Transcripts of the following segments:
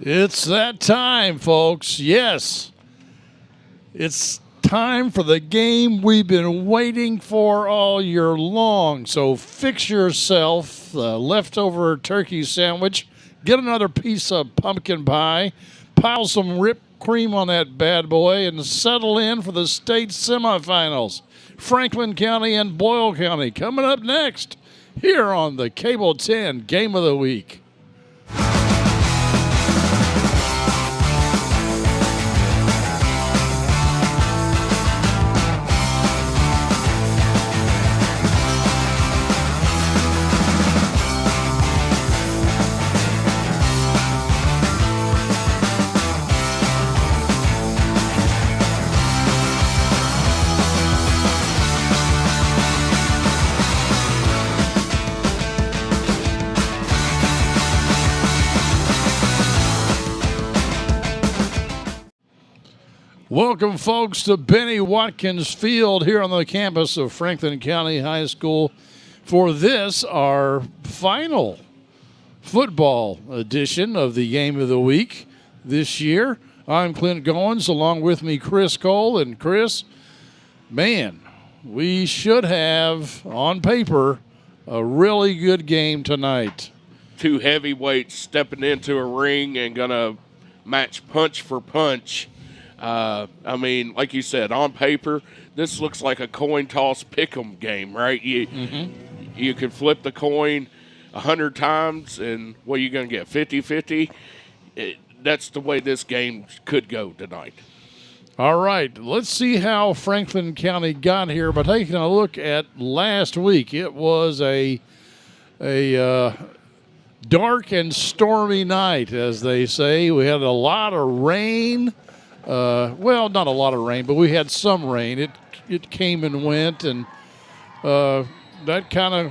It's that time, folks. Yes, it's time for the game we've been waiting for all year long. So fix yourself a leftover turkey sandwich, get another piece of pumpkin pie, pile some whipped cream on that bad boy, and settle in for the state semifinals. Franklin County and Boyle County coming up next here on the Cable 10 Game of the Week. Welcome, folks, to Benny Watkins Field here on the campus of Franklin County High School for this, our final football edition of the Game of the Week this year. I'm Clint Goins, along with me, Chris Cole. And Chris, man, we should have, on paper, a really good game tonight. Two heavyweights stepping into a ring and going to match punch for punch. I mean, like you said, on paper, this looks like a coin toss pick'em game, right? You can flip the coin 100 times, and what are you going to get, 50-50? That's the way this game could go tonight. All right, let's see how Franklin County got here by taking a look at last week. It was a dark and stormy night, as they say. We had a lot of rain. Well, not a lot of rain, but we had some rain. It came and went, and that kind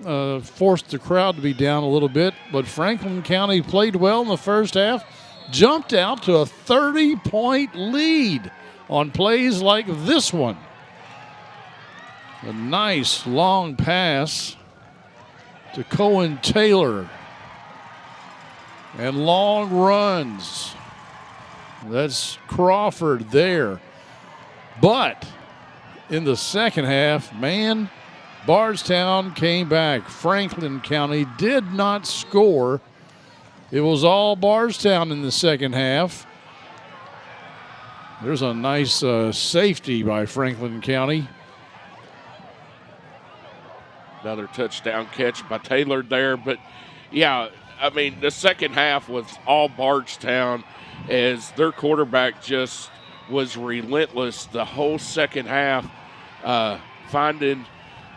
of forced the crowd to be down a little bit. But Franklin County played well in the first half, jumped out to a 30-point lead on plays like this one. A nice long pass to Cohen Taylor, and long runs. That's Crawford there. But in the second half, man, Bardstown came back. Franklin County did not score. It was all Bardstown in the second half. There's a nice safety by Franklin County. Another touchdown catch by Taylor there. But, yeah, I mean, the second half was all Bardstown, as their quarterback just was relentless the whole second half, finding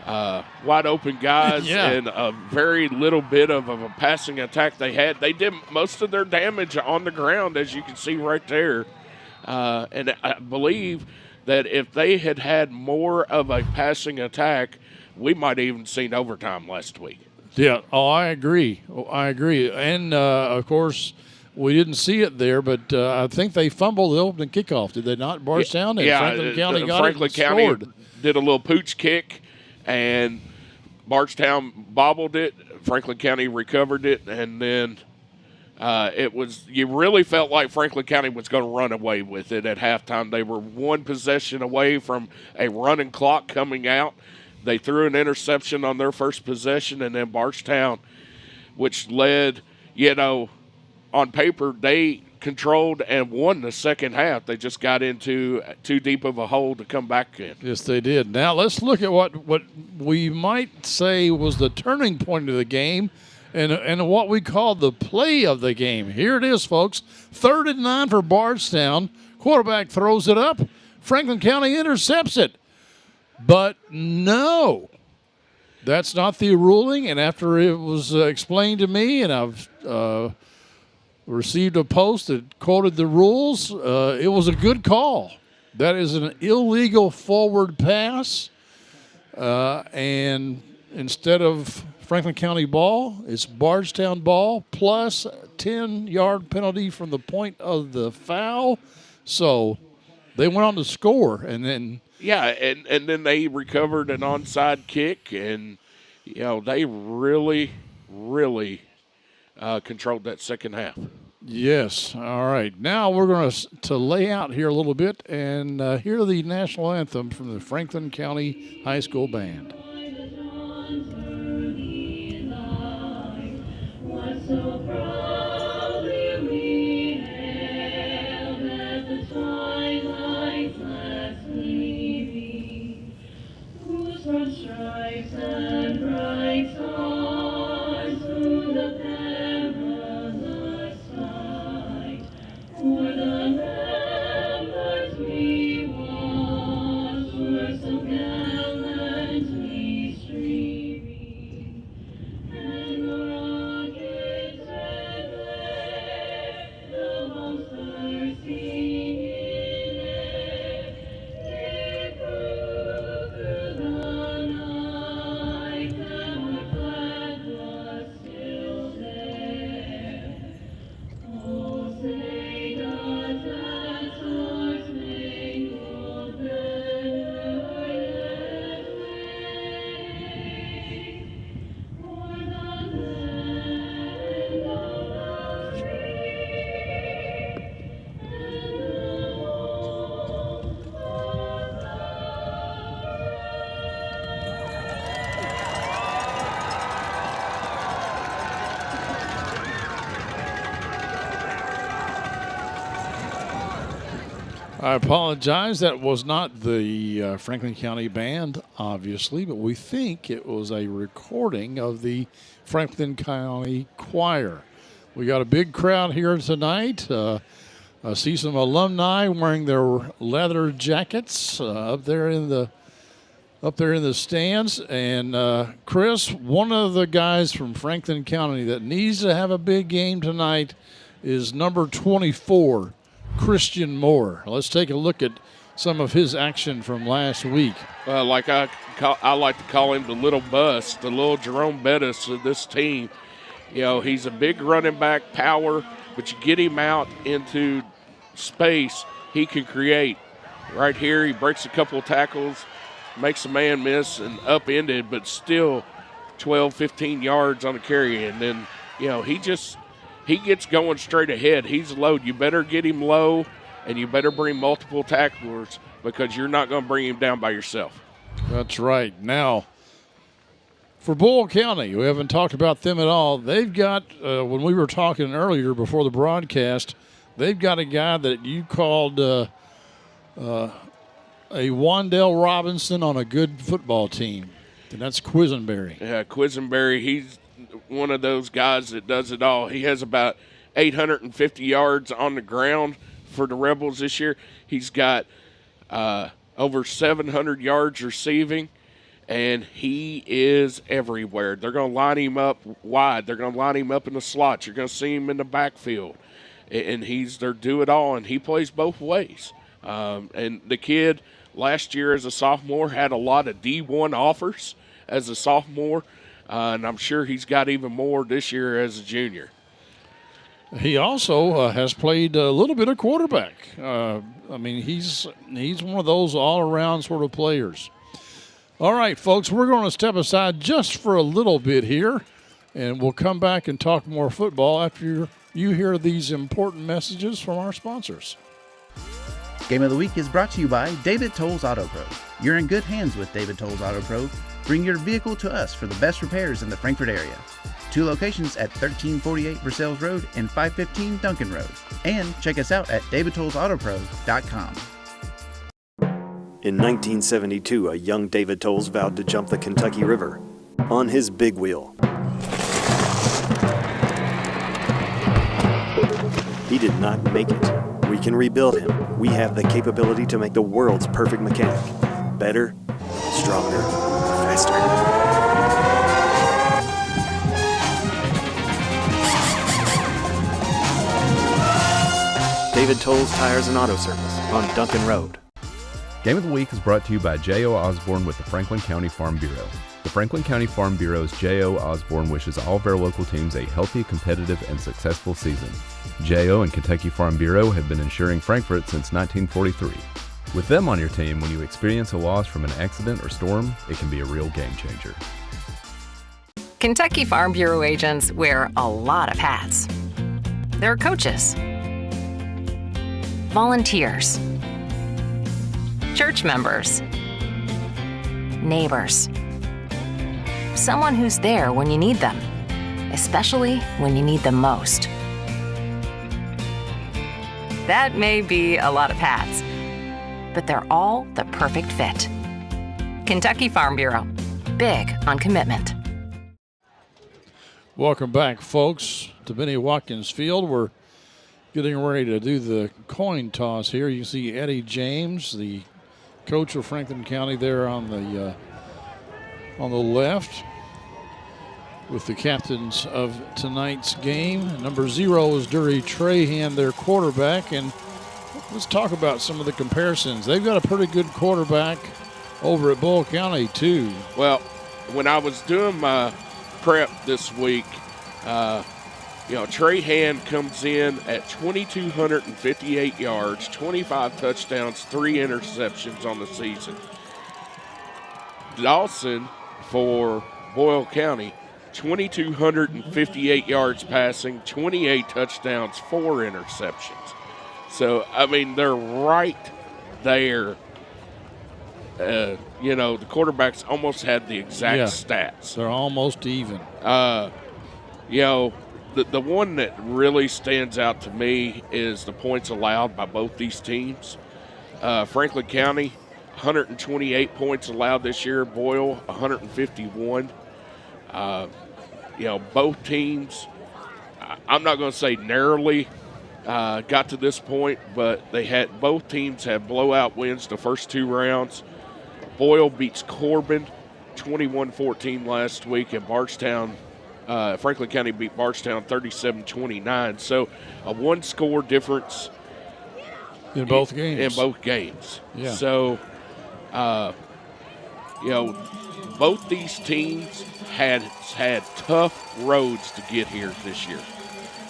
wide open guys and a very little bit of a passing attack they had. They did most of their damage on the ground, as you can see right there. And I believe that if they had had more of a passing attack, we might have even seen overtime last week. Yeah, I agree. And, of course, we didn't see it there, but I think they fumbled the opening kickoff, did they not? Bardstown and Franklin County got Franklin it and County scored. Did a little pooch kick, and Bardstown bobbled it. Franklin County recovered it, and then you really felt like Franklin County was going to run away with it at halftime. They were one possession away from a running clock coming out. They threw an interception on their first possession, and then Bardstown, which led, on paper, they controlled and won the second half. They just got into too deep of a hole to come back in. Yes, they did. Now let's look at what we might say was the turning point of the game and what we call the play of the game. Here it is, folks. 3rd and 9 for Bardstown. Quarterback throws it up. Franklin County intercepts it. But no, that's not the ruling. And after it was explained to me, and I've received a post that quoted the rules, it was a good call. That is an illegal forward pass. And instead of Franklin County ball, it's Bardstown ball plus a 10-yard penalty from the point of the foul. So they went on to score, and then and then they recovered an onside kick, and they really controlled that second half. Yes. All right. Now we're going to lay out here a little bit and hear the national anthem from the Franklin County High School Band. So proudly we hailed at the twilight's last gleaming, whose broad stripes and bright stars through the perilous fight, o'er the ramparts we watched were so gallantly streaming, and the rockets red glare, the bombs bursting in air, did prove through the night that our flag was still there. Oh, say does that star-spangled banner yet wave o'er the land of the free and the home of the I apologize. That was not the Franklin County Band, obviously, but we think it was a recording of the Franklin County Choir. We got a big crowd here tonight. I see some alumni wearing their leather jackets up there in the stands. And Chris, one of the guys from Franklin County that needs to have a big game tonight is number 24. Christian Moore. Let's take a look at some of his action from last week. Like I like to call him the little bus, the little Jerome Bettis of this team. You know, he's a big running back, power, but you get him out into space, he can create. Right here, he breaks a couple of tackles, makes a man miss and upended, but still 12, 15 yards on a carry. And then, you know, he gets going straight ahead. He's low. You better get him low, and you better bring multiple tacklers because you're not going to bring him down by yourself. That's right. Now, for Boyle County, we haven't talked about them at all. They've got, when we were talking earlier before the broadcast, they've got a guy that you called a Wandell Robinson on a good football team, and that's Quisenberry. Yeah, Quisenberry, he's one of those guys that does it all. He has about 850 yards on the ground for the Rebels this year. He's got over 700 yards receiving, and he is everywhere. They're going to line him up wide. They're going to line him up in the slots. You're going to see him in the backfield, and they're do it all, and he plays both ways. And the kid last year as a sophomore had a lot of D1 offers as a sophomore, and I'm sure he's got even more this year as a junior. He also has played a little bit of quarterback. I mean, he's one of those all-around sort of players. All right, folks, we're going to step aside just for a little bit here, and we'll come back and talk more football after you hear these important messages from our sponsors. Game of the Week is brought to you by David Tolles Auto Pro. You're in good hands with David Tolles Auto Pro. Bring your vehicle to us for the best repairs in the Frankfort area. 2 locations at 1348 Versailles Road and 515 Duncan Road. And check us out at davidtollesautopro.com. In 1972, a young David Tolles vowed to jump the Kentucky River on his big wheel. He did not make it. We can rebuild him. We have the capability to make the world's perfect mechanic. Better, stronger, faster. David Tolles Tires and Auto Service on Duncan Road. Game of the Week is brought to you by J.O. Osborne with the Franklin County Farm Bureau. The Franklin County Farm Bureau's J.O. Osborne wishes all of our local teams a healthy, competitive, and successful season. J.O. and Kentucky Farm Bureau have been insuring Frankfort since 1943. With them on your team, when you experience a loss from an accident or storm, it can be a real game changer. Kentucky Farm Bureau agents wear a lot of hats. There are coaches, volunteers, church members, neighbors, someone who's there when you need them, especially when you need them most. That may be a lot of hats, but they're all the perfect fit. Kentucky Farm Bureau, big on commitment. Welcome back, folks, to Benny Watkins Field. We're getting ready to do the coin toss here. You can see Eddie James, the coach of Franklin County, there on the left with the captains of tonight's game. Number 0 is Dury Trahan, their quarterback. And let's talk about some of the comparisons. They've got a pretty good quarterback over at Boyle County, too. Well, when I was doing my prep this week, Trahan comes in at 2,258 yards, 25 touchdowns, 3 interceptions on the season. Dawson for Boyle County, 2,258 yards passing, 28 touchdowns, 4 interceptions. So, I mean, they're right there. The quarterbacks almost had the exact stats. They're almost even. The one that really stands out to me is the points allowed by both these teams. Franklin County, 128 points allowed this year. Boyle, 151. Both teams, I'm not going to say narrowly got to this point, but both teams had blowout wins the first 2 rounds. Boyle beats Corbin 21-14 last week, and Franklin County beat Bardstown 37-29. So a 1-score difference in both games. Yeah. So, both these teams had tough roads to get here this year.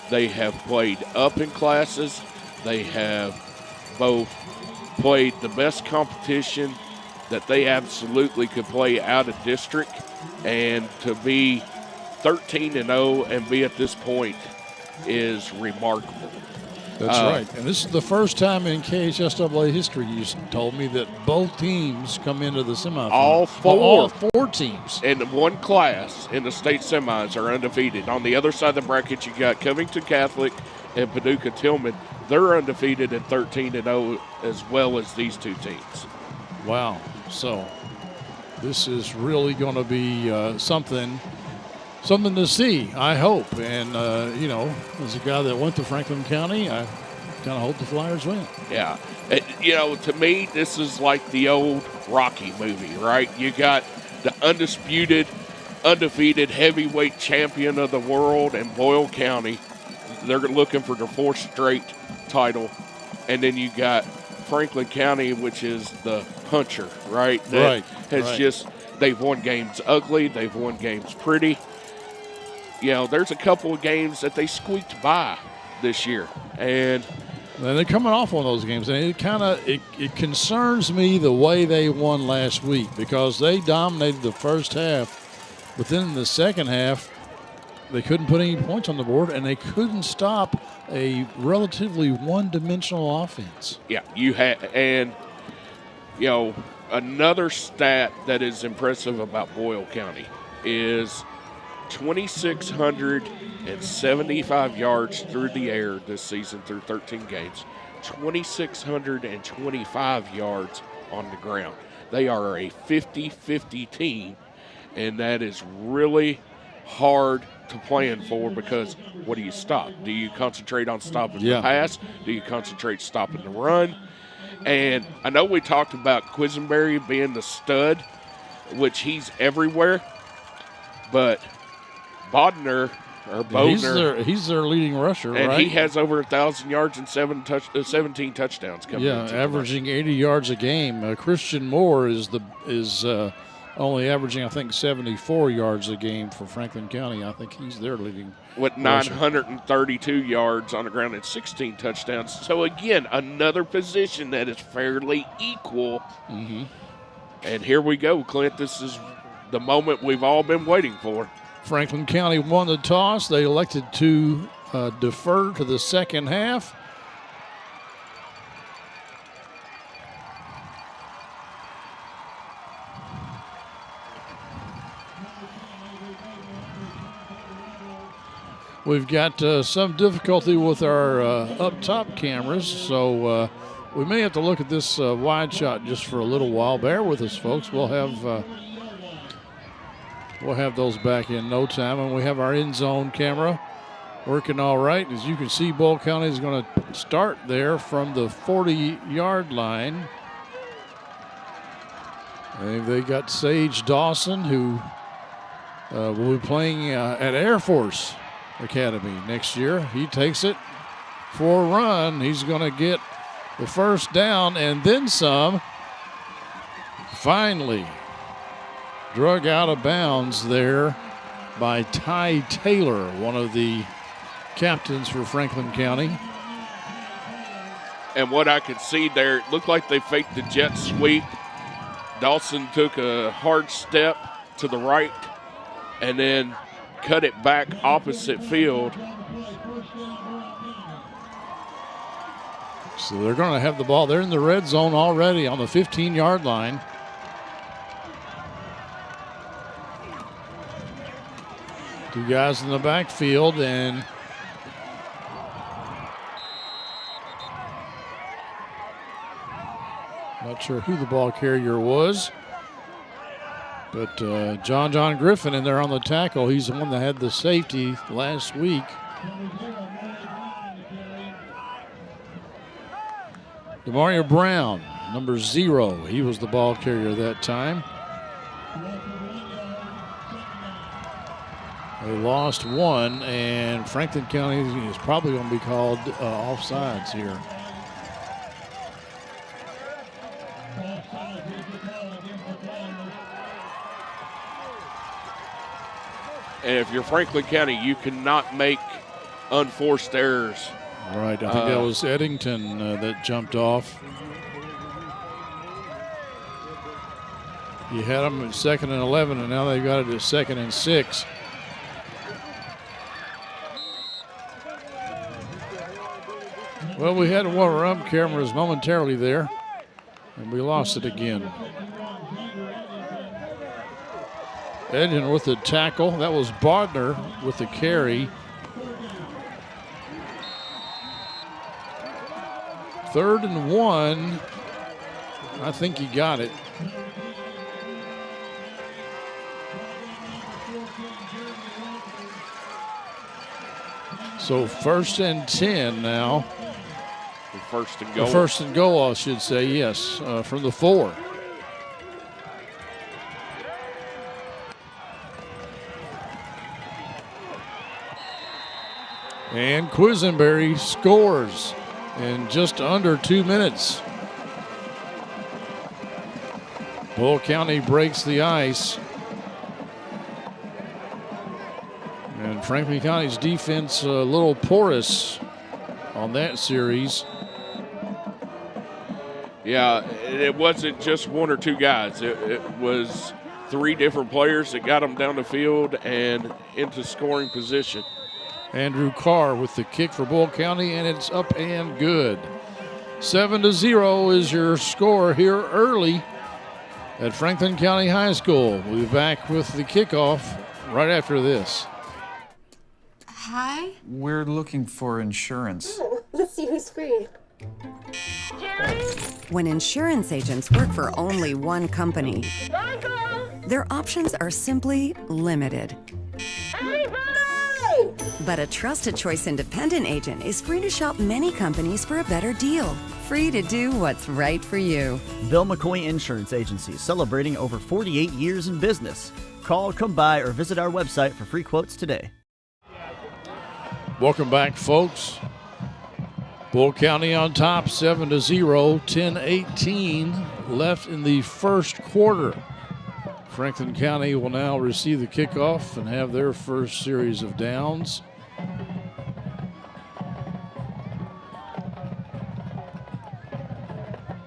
They have played up in classes. They have both played the best competition that they absolutely could play out of district, and to be 13-0 and be at this point is remarkable. That's right. And this is the first time in KHSAA history, you told me, that both teams come into the semifinals. All 4 teams. In one class in the state semis are undefeated. On the other side of the bracket, you got Covington Catholic and Paducah Tillman. They're undefeated at 13-0 as well as these 2 teams. Wow. So this is really going to be something to see, I hope. And, as a guy that went to Franklin County, I kind of hope the Flyers win. Yeah. To me, this is like the old Rocky movie, right? You got the undefeated heavyweight champion of the world in Boyle County. They're looking for their 4th straight title. And then you got Franklin County, which is the puncher, right? That they've won games ugly. They've won games pretty. There's a couple of games that they squeaked by this year. And they're coming off one of those games. And it concerns me the way they won last week, because they dominated the first half. But then in the second half, they couldn't put any points on the board, and they couldn't stop a relatively one-dimensional offense. Yeah, another stat that is impressive about Boyle County is 2,675 yards through the air this season through 13 games, 2,625 yards on the ground. They are a 50-50 team, and that is really hard to plan for, because what do you stop? Do you concentrate on stopping the pass? Do you concentrate stopping the run? And I know we talked about Quisenberry being the stud, which he's everywhere, but Bodner he's their leading rusher, and right? he has over 1,000 yards and 17 touchdowns coming. Yeah, averaging 80 yards a game. Christian Moore is only averaging, I think, 74 yards a game for Franklin County. I think he's their leading with 932 yards on the ground and 16 touchdowns. So, again, another position that is fairly equal. Mm-hmm. And here we go, Clint. This is the moment we've all been waiting for. Franklin County won the toss. They elected to defer to the second half. We've got some difficulty with our up top cameras, so we may have to look at this wide shot just for a little while. Bear with us, folks. We'll have those back in no time, and we have our end zone camera working all right. As you can see, Boyle County is going to start there from the 40-yard line. And they got Sage Dawson, who will be playing at Air Force Academy next year. He takes it for a run. He's going to get the first down and then some. Finally drug out of bounds there by Ty Taylor, one of the captains for Franklin County. And what I could see there, it looked like they faked the jet sweep. Dawson took a hard step to the right and then cut it back opposite field. So they're going to have the ball. They're in the red zone already on the 15-yard line. Two guys in the backfield, and not sure who the ball carrier was. But John Griffin in there on the tackle. He's the one that had the safety last week. Demario Brown, number 0. He was the ball carrier that time. They lost one, and Franklin County is probably going to be called offsides here. And if you're Franklin County, you cannot make unforced errors. Right, I think that was Eddington that jumped off. You had them at 2nd and 11, and now they've got it at 2nd and 6. Well, we had one of our ump cameras momentarily there, and we lost it again. Edgen with the tackle. That was Bodner with the carry. 3rd and 1. I think he got it. So 1st and 10 now. First and goal. First and goal, I should say, yes, from the 4. And Quisenberry scores in just under 2 minutes. Boyle County breaks the ice. And Franklin County's defense a little porous on that series. Yeah, it wasn't just one or two guys. It was 3 different players that got them down the field and into scoring position. Andrew Carr with the kick for Boyle County, and it's up and good. 7-0 is your score here early at Franklin County High School. We'll be back with the kickoff right after this. Hi. We're looking for insurance. Let's see who's free. When insurance agents work for only one company, their options are simply limited. But a Trusted Choice independent agent is free to shop many companies for a better deal. Free to do what's right for you. Bill McCoy Insurance Agency, celebrating over 48 years in business. Call, come by, or visit our website for free quotes today. Welcome back, folks. Boyle County on top, 7-0, 10-18 left in the first quarter. Franklin County will now receive the kickoff and have their first series of downs.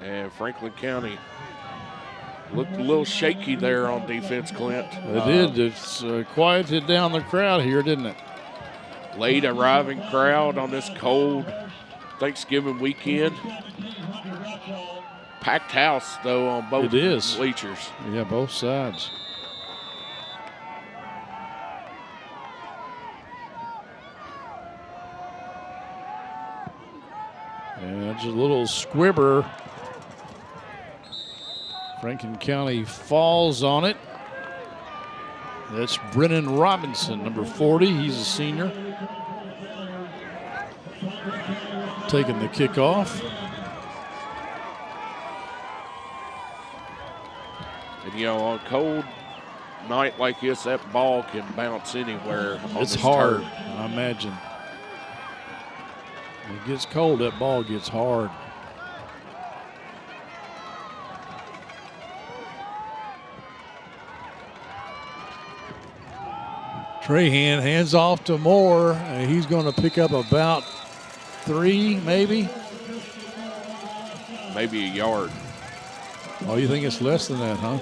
And Franklin County looked a little shaky there on defense, Clint. It did. It's quieted down the crowd here, didn't it? Late arriving crowd on this cold Thanksgiving weekend. Packed house, though, on both bleachers. Yeah, both sides. And just a little squibber. Franklin County falls on it. That's Brennan Robinson, number 40. He's a senior. Taking the kickoff. And, you know, on a cold night like this, that ball can bounce anywhere. It's hard, I imagine. When it gets cold, that ball gets hard. Trahan hands off to Moore. He's going to pick up about 3, maybe. Maybe a yard. Oh, you think it's less than that, huh?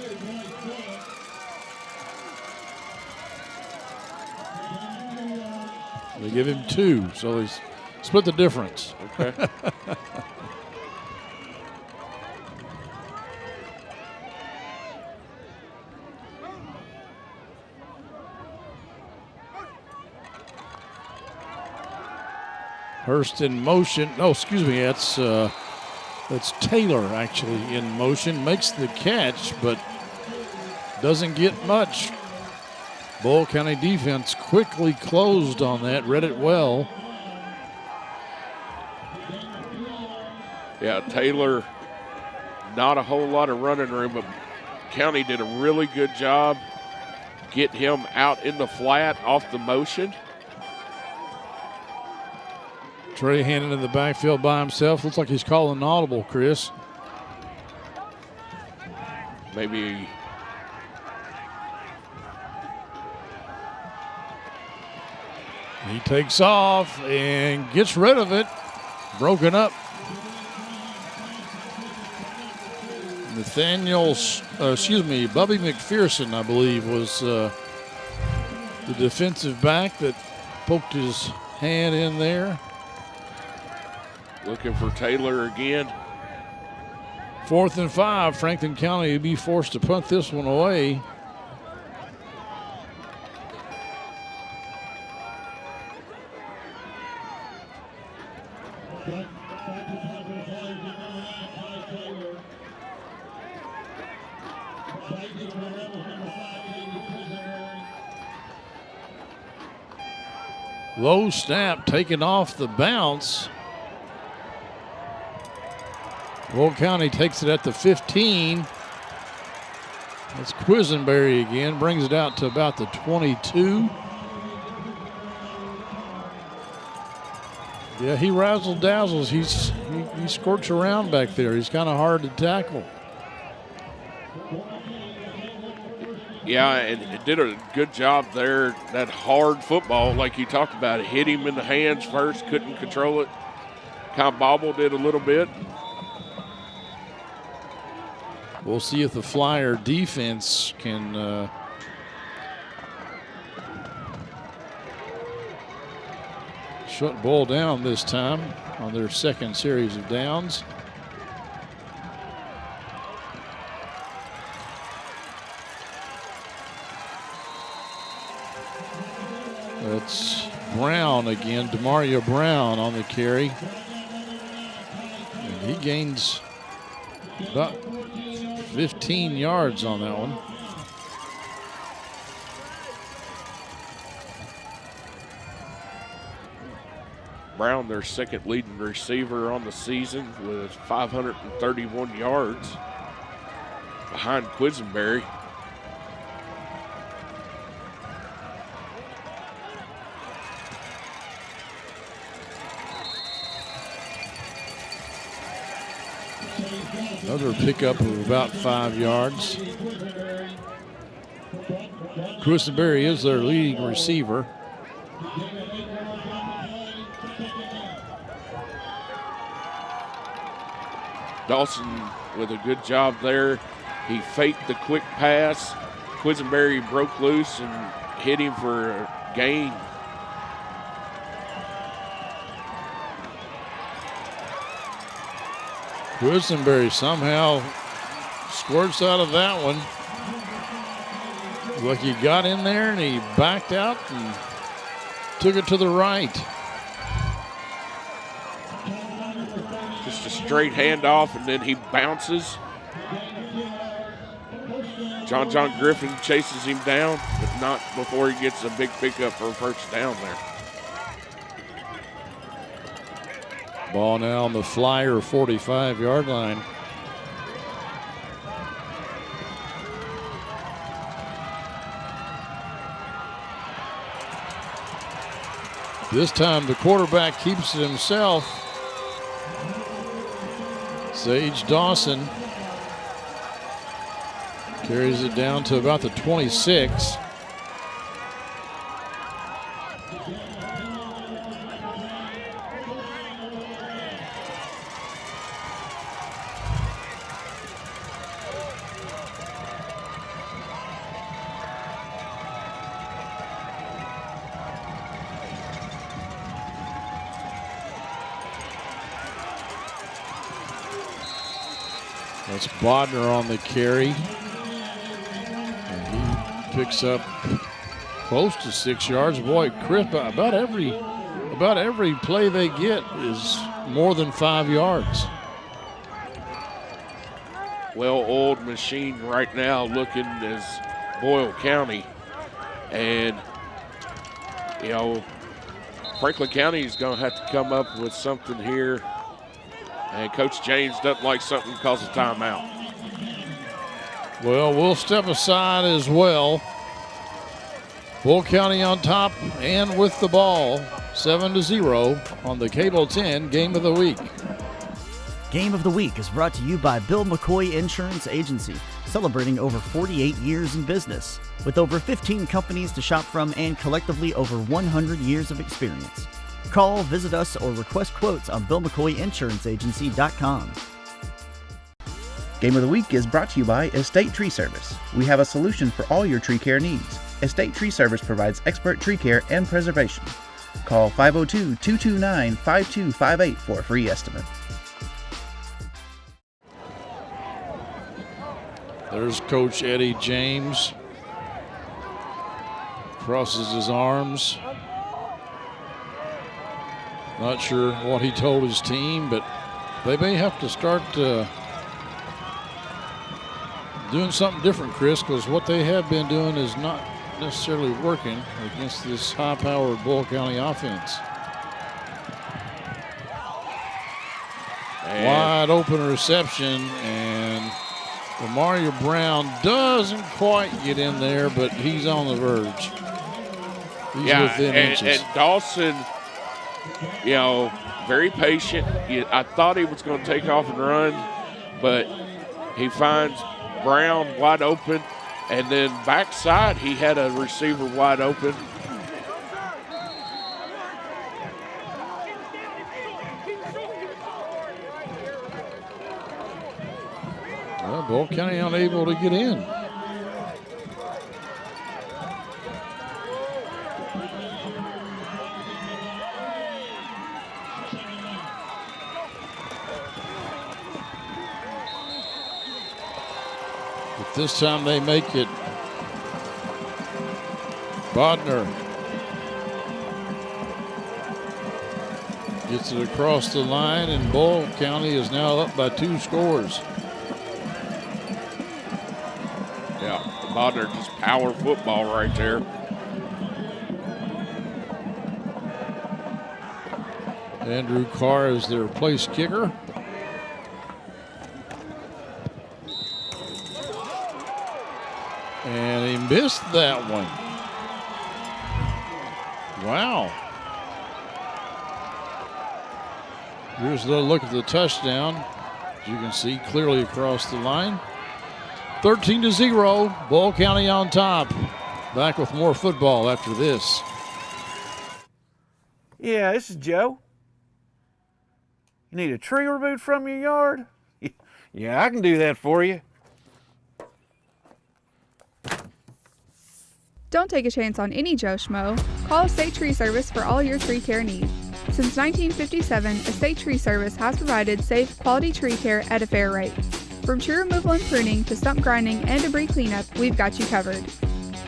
They give him 2, so he's split the difference. Okay. Hurst in motion. No, excuse me. That's Taylor actually in motion. Makes the catch, but doesn't get much. Boyle County defense quickly closed on that. Read it well. Yeah, Taylor, not a whole lot of running room, but County did a really good job. Get him out in the flat off the motion. Trahan in the backfield by himself. Looks like he's calling an audible, Chris. Maybe. He takes off and gets rid of it. Broken up. Bubby McPherson, I believe, was the defensive back that poked his hand in there. Looking for Taylor again. 4th and 5. Franklin County would be forced to punt this one away. Low snap taken off the bounce. Boyle County takes it at the 15. That's Quisenberry again. Brings it out to about the 22. Yeah, he razzle dazzles. He squirts around back there. He's kind of hard to tackle. Yeah, and it did a good job there. That hard football, like you talked about, it hit him in the hands first, couldn't control it. Kind of bobbled it a little bit. We'll see if the Flyer defense can shut Boyle down this time on their second series of downs. That's Brown again, Demario Brown on the carry. And he gains about 15 yards on that one. Brown, their second leading receiver on the season with 531 yards behind Quisenberry. Another pickup of about 5 yards. Quisenberry is their leading receiver. Dawson with a good job there. He faked the quick pass. Quisenberry broke loose and hit him for a gain. Quisenberry somehow squirts out of that one. Like he got in there and he backed out and took it to the right. Just a straight handoff, and then he bounces. John Griffin chases him down, but not before he gets a big pickup for a first down there. Ball now on the Flyer 45-yard line. This time the quarterback keeps it himself. Sage Dawson carries it down to about the 26. That's Bodner on the carry. And he picks up close to 6 yards. Boy, Chris, about every play they get is more than 5 yards. Well-oiled machine right now, looking as Boyle County. And, you know, Franklin County is going to have to come up with something here. And Coach James doesn't like something because of timeout. Well, we'll step aside as well. Boyle County on top and with the ball, 7-0 on the Cable 10 Game of the Week. Game of the Week is brought to you by Bill McCoy Insurance Agency, celebrating over 48 years in business, with over 15 companies to shop from and collectively over 100 years of experience. Call, visit us, or request quotes on BillMcCoyInsuranceAgency.com. Game of the Week is brought to you by Estate Tree Service. We have a solution for all your tree care needs. Estate Tree Service provides expert tree care and preservation. Call 502-229-5258 for a free estimate. There's Coach Eddie James. Crosses his arms. Not sure what he told his team, but they may have to start doing something different, Chris, because what they have been doing is not necessarily working against this high-powered Boyle County offense. Wide open reception, and Mario Brown doesn't quite get in there, but he's on the verge. He's within inches. And Dawson, you know, very patient. I thought he was going to take off and run, but he finds Brown wide open, and then backside he had a receiver wide open. Well, Boyle County unable to get in. But this time they make it. Bodner gets it across the line, and Boyle County is now up by 2 scores. Yeah, Bodner just power football right there. Andrew Carr is their place kicker. And he missed that one. Wow. Here's a little look at the touchdown. As you can see clearly across the line. 13-0, Boyle County on top. Back with more football after this. Yeah, this is Joe. You need a tree removed from your yard? Yeah, I can do that for you. Don't take a chance on any Joe Schmo. Call Estate Tree Service for all your tree care needs. Since 1957, Estate Tree Service has provided safe, quality tree care at a fair rate. From tree removal and pruning to stump grinding and debris cleanup, we've got you covered.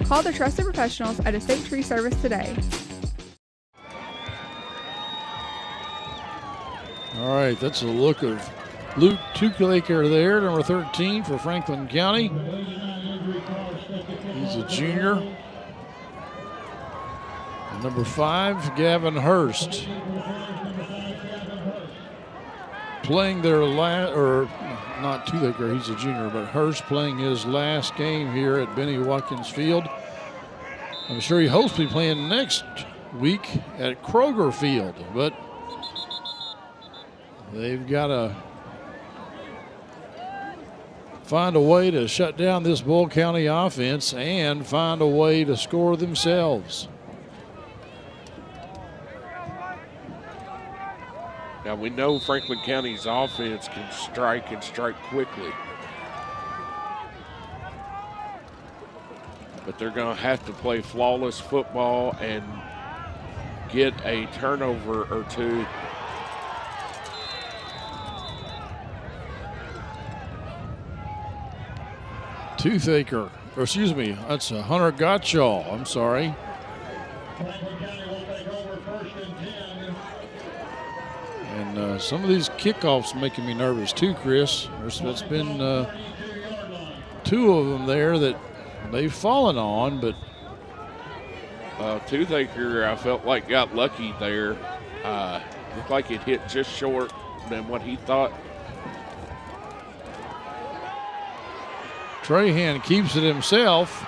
Call the trusted professionals at Estate Tree Service today. All right, that's a look of Luke Tukelaker there, number 13 for Franklin County. He's a junior. And number 5, Gavin Hurst. Playing their last, or not Tukelaker, he's a junior, but Hurst playing his last game here at Benny Watkins Field. I'm sure he hopes to be playing next week at Kroger Field, but they've got to find a way to shut down this Boyle County offense and find a way to score themselves. Now, we know Franklin County's offense can strike and strike quickly. But they're going to have to play flawless football and get a turnover or two. Toothaker, or excuse me, that's Hunter Gottschall. I'm sorry. And some of these kickoffs making me nervous too, Chris. There's been 2 of them there that they've fallen on, but Toothaker, I felt like got lucky there. Looked like it hit just short than what he thought. Trahan keeps it himself,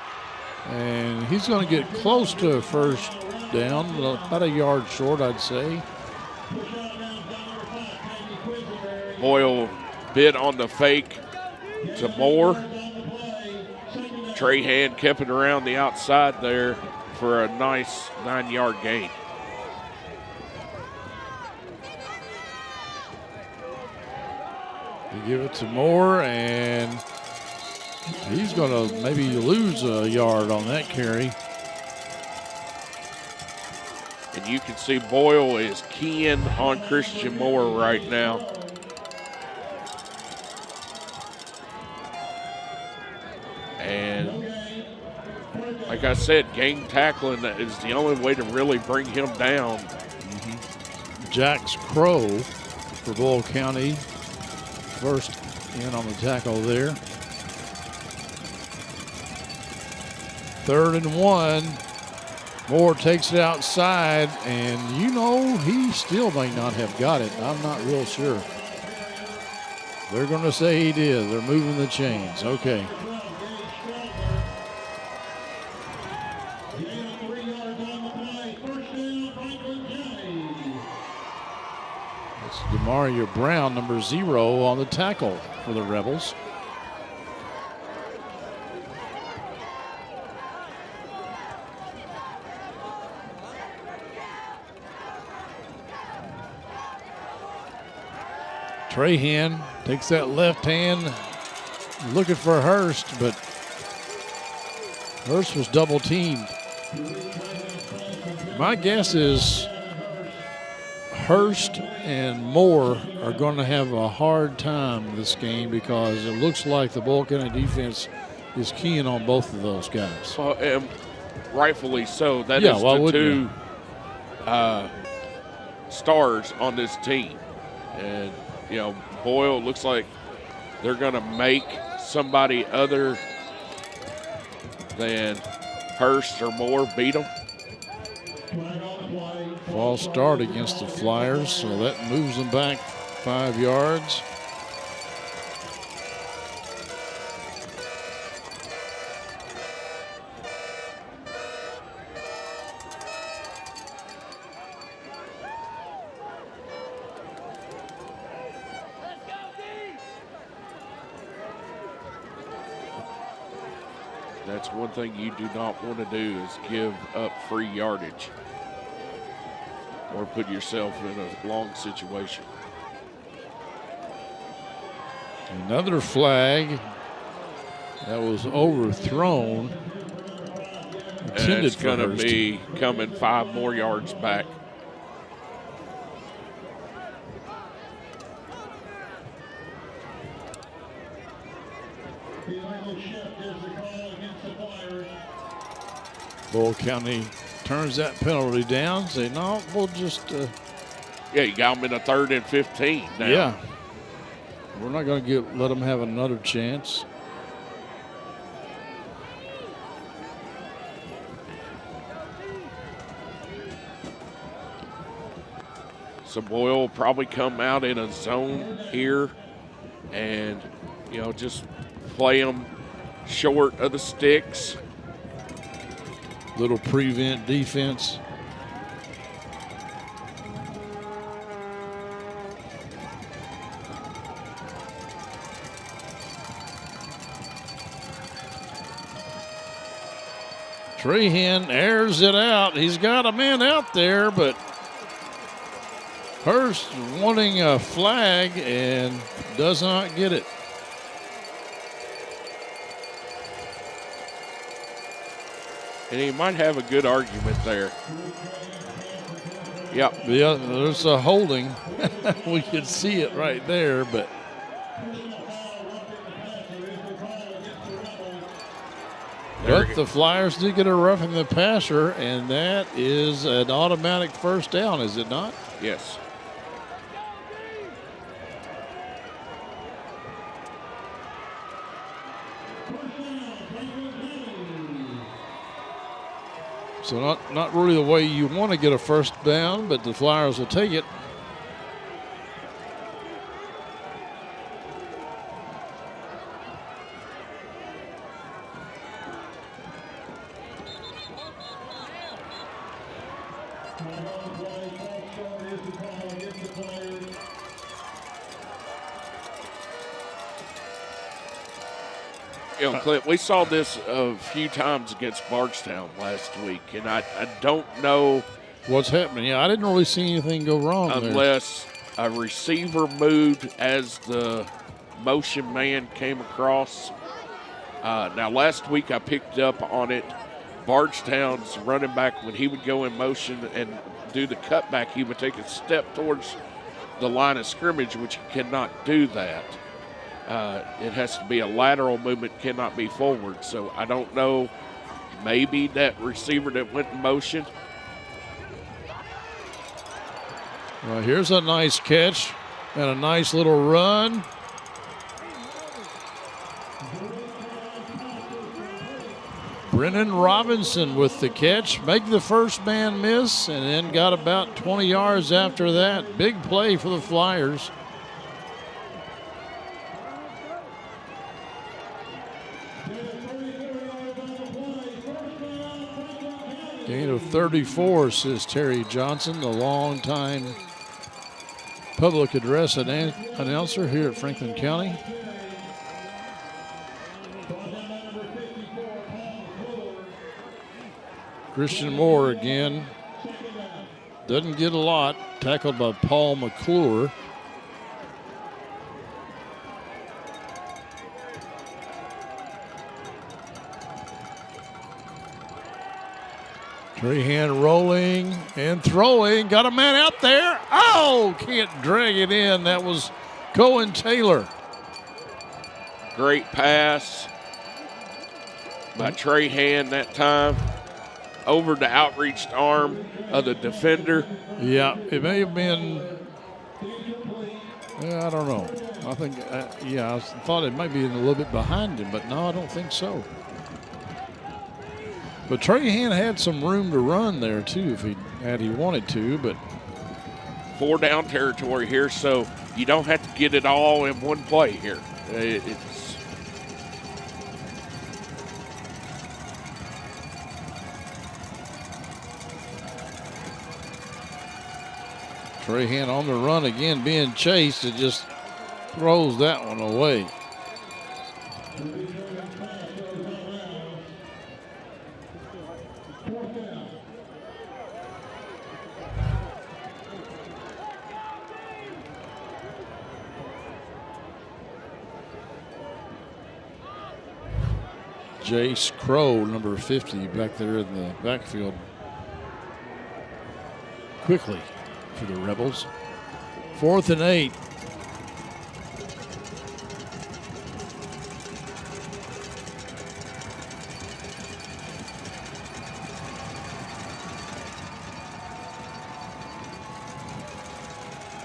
and he's going to get close to a first down, about a yard short, I'd say. Boyle bit on the fake to Moore. Trahan kept it around the outside there for a nice 9-yard gain. They give it to Moore, and he's going to maybe lose a yard on that carry. And you can see Boyle is keying on Christian Moore right now. And like I said, gang tackling is the only way to really bring him down. Jax Crow for Boyle County. First in on the tackle there. 3rd and 1. Moore takes it outside, and you know he still may not have got it. I'm not real sure. They're going to say he did. They're moving the chains. Okay. It's Demaria Brown, number 0, on the tackle for the Rebels. Trahan takes that left hand, looking for Hurst, but Hurst was double teamed. My guess is Hurst and Moore are going to have a hard time this game because it looks like the Boyle County defense is keying on both of those guys. And rightfully so. That is the 2 stars on this team. And you know, Boyle looks like they're going to make somebody other than Hurst or Moore beat them. False start against the Flyers, so that moves them back 5 yards. That's one thing you do not want to do is give up free yardage or put yourself in a long situation. Another flag that was overthrown. And it's going to be coming 5 more yards back. Boyle County turns that penalty down. Say, no, we'll just. Yeah, you got them in a 3rd and 15 now. Yeah. We're not going to let them have another chance. So Boyle will probably come out in a zone here and, just play them short of the sticks. Little prevent defense. Trahan airs it out. He's got a man out there, but Hurst wanting a flag and does not get it. And he might have a good argument there. Yep. Yeah, there's a holding. We could see it right there, but the Flyers did get a roughing the passer, and that is an automatic first down, is it not? Yes. So not really the way you want to get a first down, but the Flyers will take it. Clint, we saw this a few times against Bardstown last week, and I don't know what's happening. Yeah, I didn't really see anything go wrong unless a receiver moved as the motion man came across. Now, last week I picked up on it. Bardstown's running back, when he would go in motion and do the cutback, he would take a step towards the line of scrimmage, which he cannot do that. It has to be a lateral movement, cannot be forward. So I don't know, maybe that receiver that went in motion. Well, here's a nice catch and a nice little run. Brennan Robinson with the catch, make the first man miss, and then got about 20 yards after that. Big play for the Flyers. Gain of 34, says Terry Johnson, the longtime public address announcer here at Franklin County. Christian Moore again. Doesn't get a lot. Tackled by Paul McClure. Trahan rolling and throwing. Got a man out there. Oh, can't drag it in. That was Cohen Taylor. Great pass by Trahan that time. Over the outreached arm of the defender. Yeah, it may have been, I don't know. I think, I thought it might be a little bit behind him, but no, I don't think so. But Trahan had some room to run there too if he wanted to, but 4 down territory here, so you don't have to get it all in one play here. It's Trahan on the run again, being chased. It just throws that one away. Jace Crow, number 50, back there in the backfield. Quickly for the Rebels. 4th and 8.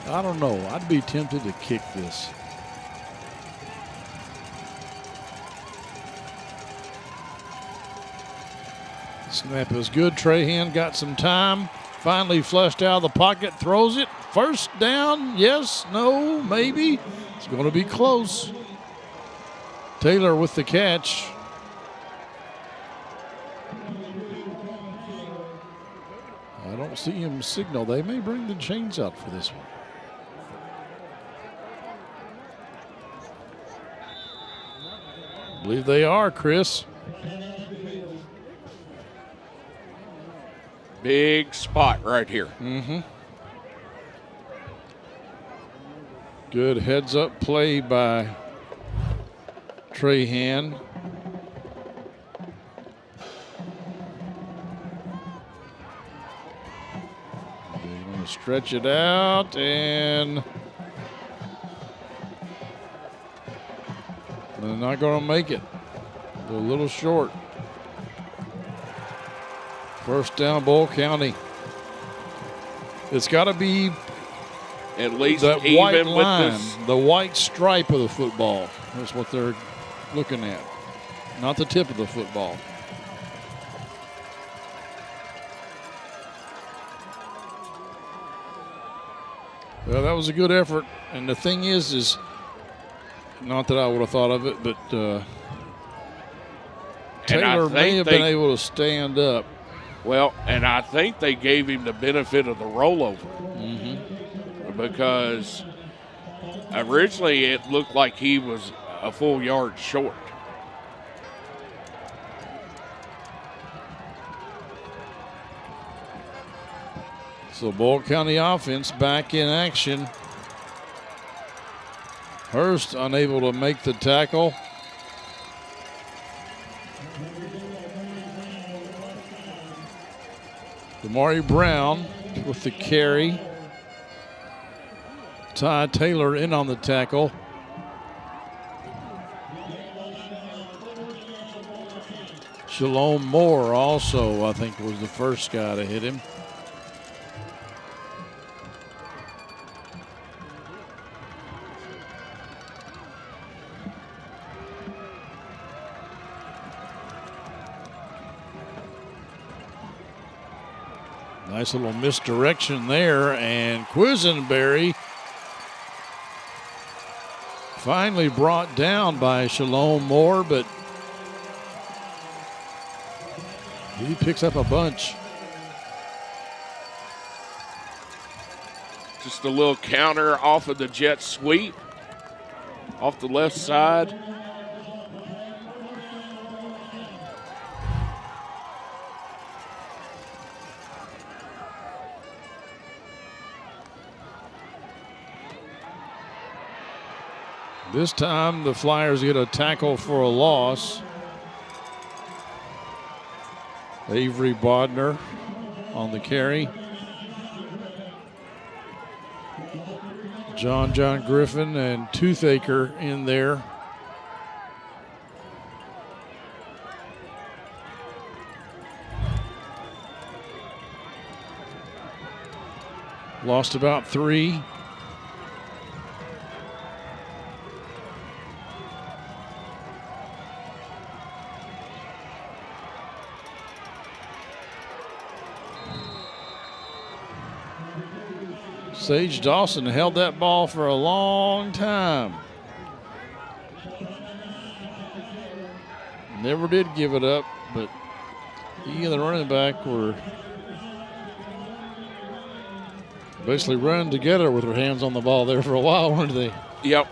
I don't know. I'd be tempted to kick this. Snap is good. Trahan got some time. Finally flushed out of the pocket. Throws it. First down. Yes, no, maybe. It's going to be close. Taylor with the catch. I don't see him signal. They may bring the chains out for this one. I believe they are, Chris. Big spot right here. Mm-hmm. Good heads-up play by Trahan. They're going to stretch it out, and they're not going to make it. They're a little short. First down, Boyle County. It's got to be at least that even white with line, this. the white stripe of the football. That's what they're looking at, not the tip of the football. Well, that was a good effort, and the thing is not that I would have thought of it, but Taylor may have been able to stand up. Well, and I think they gave him the benefit of the rollover. Because originally it looked like he was a full yard short. So Boyle County offense back in action. Hurst unable to make the tackle. Damari Brown with the carry. Ty Taylor in on the tackle. Shalom Moore also, I think, was the first guy to hit him. Nice little misdirection there, and Quisenberry finally brought down by Shalom Moore, but he picks up a bunch. Just a little counter off of the jet sweep, off the left side. This time the Flyers get a tackle for a loss. Avery Bodner on the carry. John Griffin and Toothaker in there. Lost about 3. Sage Dawson held that ball for a long time. Never did give it up, but he and the running back were basically running together with their hands on the ball there for a while, weren't they? Yep.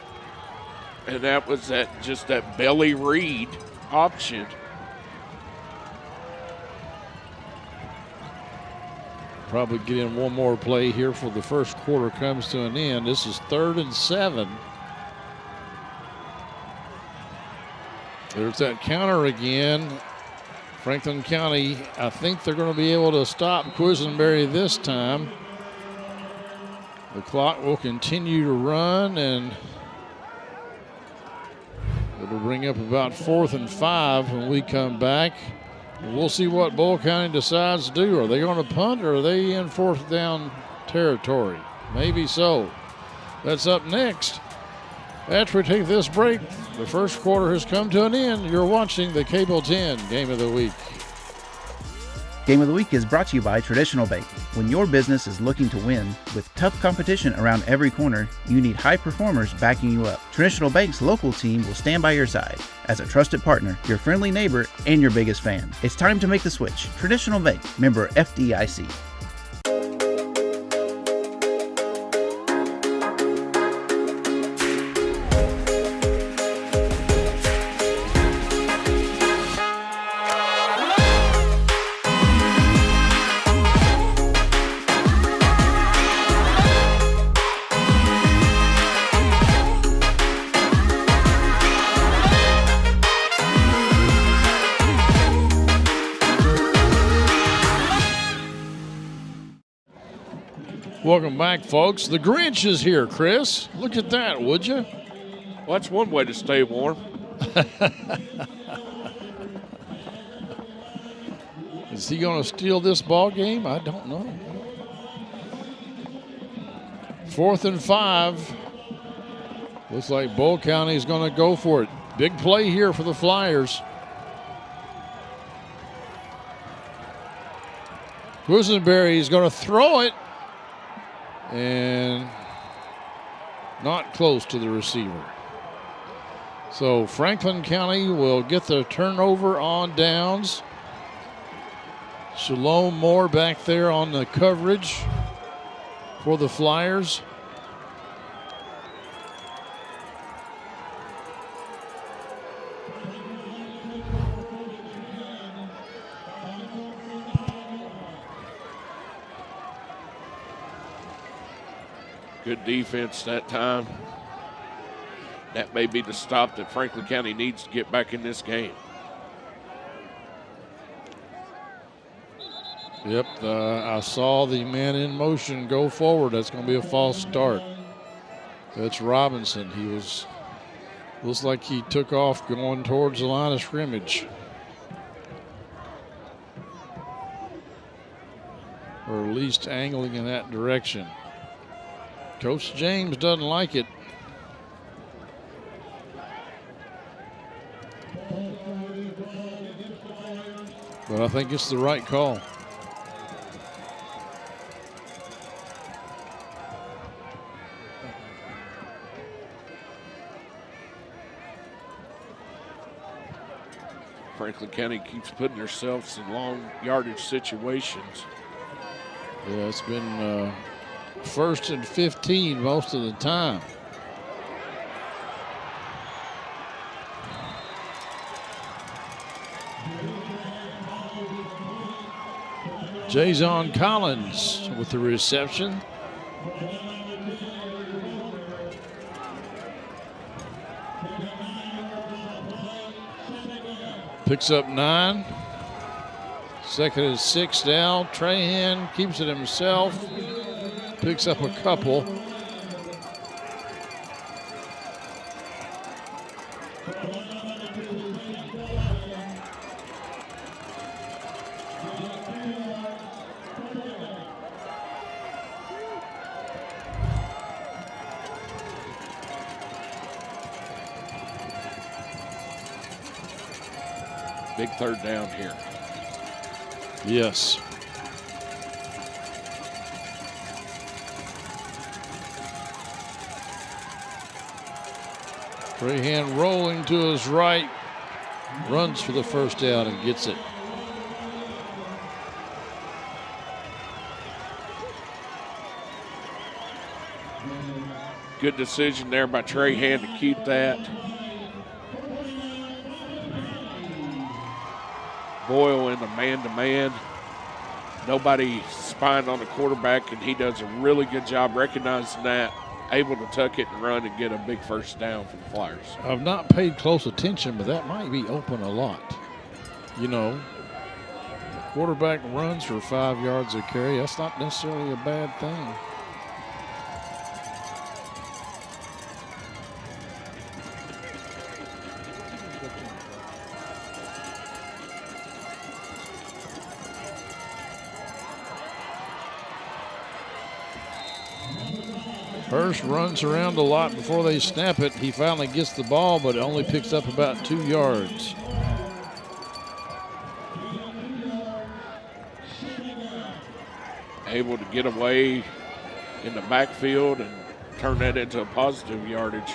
And that was just that belly read option. Probably get in one more play here for the first quarter comes to an end. This is 3rd and 7. There's that counter again. Franklin County, I think they're going to be able to stop Quisenberry this time. The clock will continue to run, and it'll bring up about 4th and 5 when we come back. We'll see what Boyle County decides to do. Are they going to punt, or are they in 4th down territory? Maybe so. That's up next. After we take this break, the first quarter has come to an end. You're watching the Cable 10 Game of the Week. Game of the Week is brought to you by Traditional Bank. When your business is looking to win, with tough competition around every corner, you need high performers backing you up. Traditional Bank's local team will stand by your side as a trusted partner, your friendly neighbor, and your biggest fan. It's time to make the switch. Traditional Bank, member FDIC. Welcome back, folks. The Grinch is here, Chris. Look at that, would you? Well, that's one way to stay warm. Is he going to steal this ball game? I don't know. 4th and 5. Looks like Boyle County is going to go for it. Big play here for the Flyers. Quisenberry is going to throw it. And not close to the receiver. So Franklin County will get the turnover on downs. Shalom Moore back there on the coverage for the Flyers. Good defense that time. That may be the stop that Franklin County needs to get back in this game. Yep, I saw the man in motion go forward. That's going to be a false start. That's Robinson. Looks like he took off going towards the line of scrimmage. Or at least angling in that direction. Coach James doesn't like it. But I think it's the right call. Franklin County keeps putting themselves in long yardage situations. Yeah, it's been 1st and 15 most of the time. Jason Collins with the reception. Picks up 9. 2nd and 6 down. Trahan keeps it himself. Picks up a couple. Big 3rd down here. Yes. Trahan rolling to his right, runs for the 1st down and gets it. Good decision there by Trahan to keep that. Boyle in the man-to-man. Nobody spying on the quarterback, and he does a really good job recognizing that, able to tuck it and run and get a big 1st down for the Flyers. I've not paid close attention, but that might be open a lot. You know, the quarterback runs for 5 yards a carry. That's not necessarily a bad thing. Hurst runs around a lot before they snap it. He finally gets the ball, but only picks up about 2 yards. Able to get away in the backfield and turn that into a positive yardage.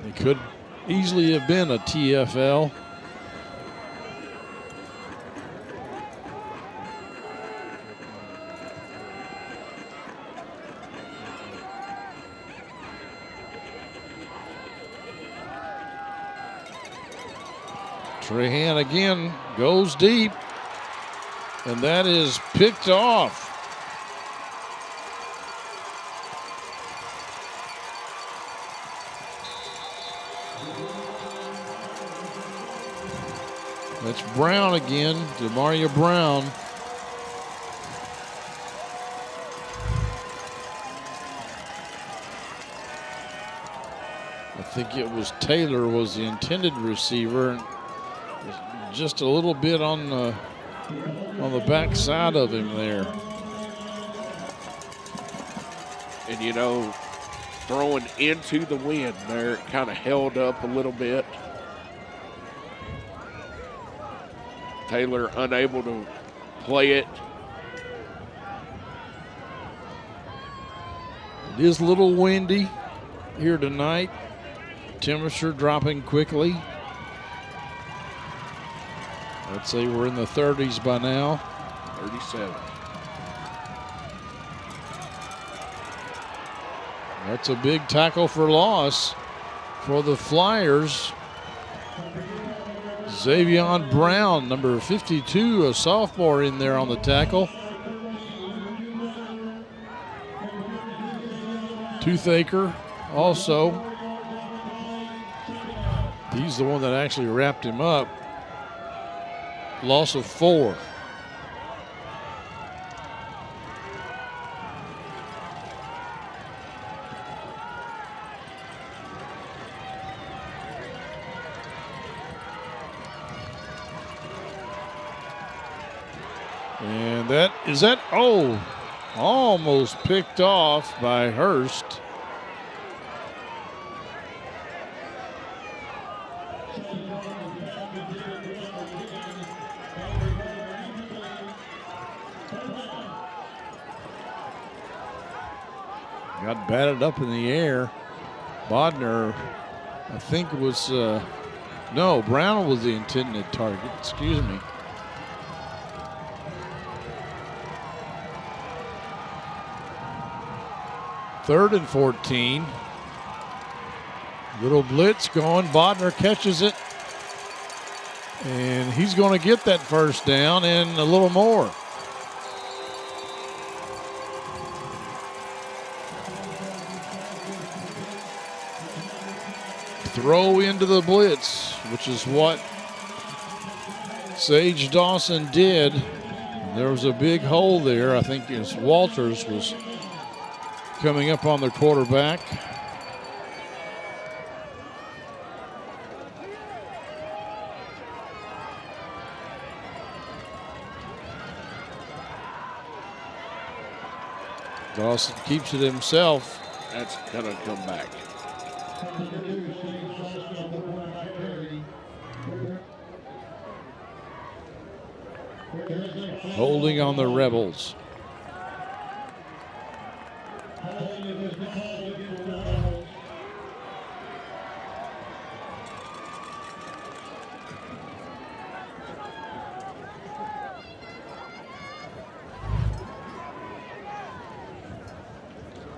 It could easily have been a TFL. Trahan again goes deep, and that is picked off. That's Brown again, Demaria Brown. I think it was Taylor was the intended receiver, and just a little bit on the back side of him there. And you know, throwing into the wind there, it kind of held up a little bit. Taylor unable to play it. It is a little windy here tonight. Temperature dropping quickly. I'd say we're in the 30s by now. 37. That's a big tackle for loss for the Flyers. Xavion Brown, number 52, a sophomore in there on the tackle. Toothaker also. He's the one that actually wrapped him up. Loss of 4. And almost picked off by Hurst. Got batted up in the air. Bodner, I think was, no, Brown was the intended target, excuse me. Third and 14. Little blitz going. Bodner catches it. And he's going to get that first down and a little more. Throw into the blitz, which is what Sage Dawson did. There was a big hole there. I think as Walters was coming up on the quarterback. Dawson keeps it himself. That's gonna come back. Holding on the Rebels.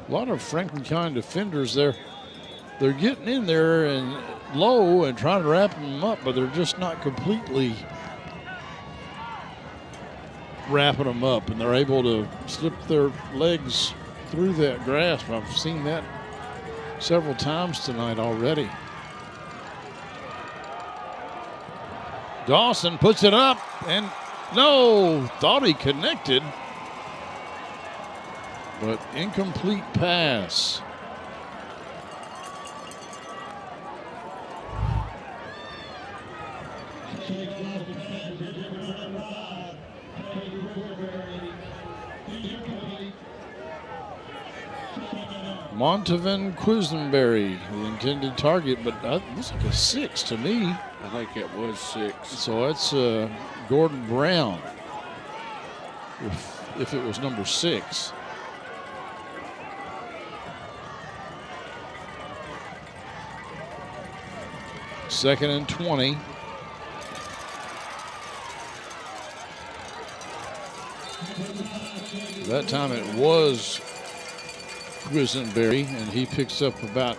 A lot of Franklin County defenders there. They're getting in there and low and trying to wrap them up, but they're just not completely wrapping them up, and they're able to slip their legs through that grasp. I've seen that several times tonight already. Dawson puts it up, and no, thought he connected, but incomplete pass. Montevan Quisenberry, the intended target, but it looks like a 6 to me. I think it was 6. So that's Gordon Brown, if it was number 6. Second and 20. That time it was Quisenberry, and he picks up about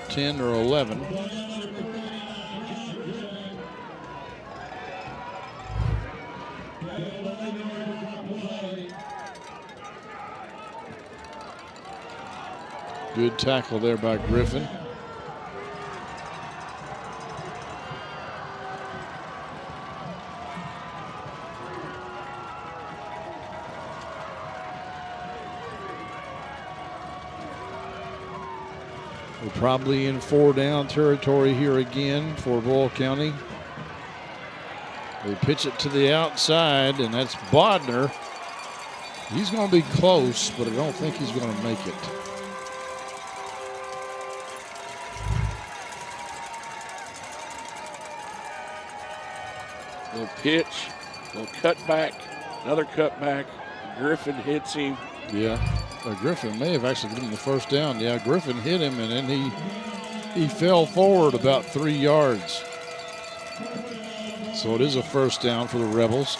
10 or 11. Good tackle there by Griffin. We're probably in 4-down territory here again for Boyle County. They pitch it to the outside, and that's Bodner. He's going to be close, but I don't think he's going to make it. Little pitch, little cutback, another cutback. Griffin hits him. Yeah. Griffin may have actually given him the first down. Yeah, Griffin hit him, and then he fell forward about 3 yards. So it is a first down for the Rebels.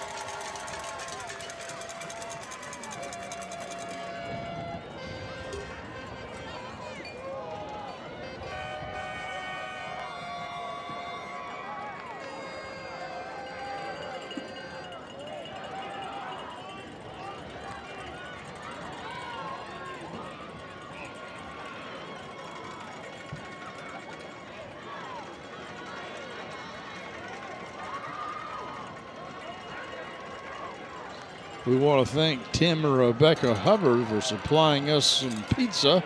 We want to thank Tim and Rebecca Hubbard for supplying us some pizza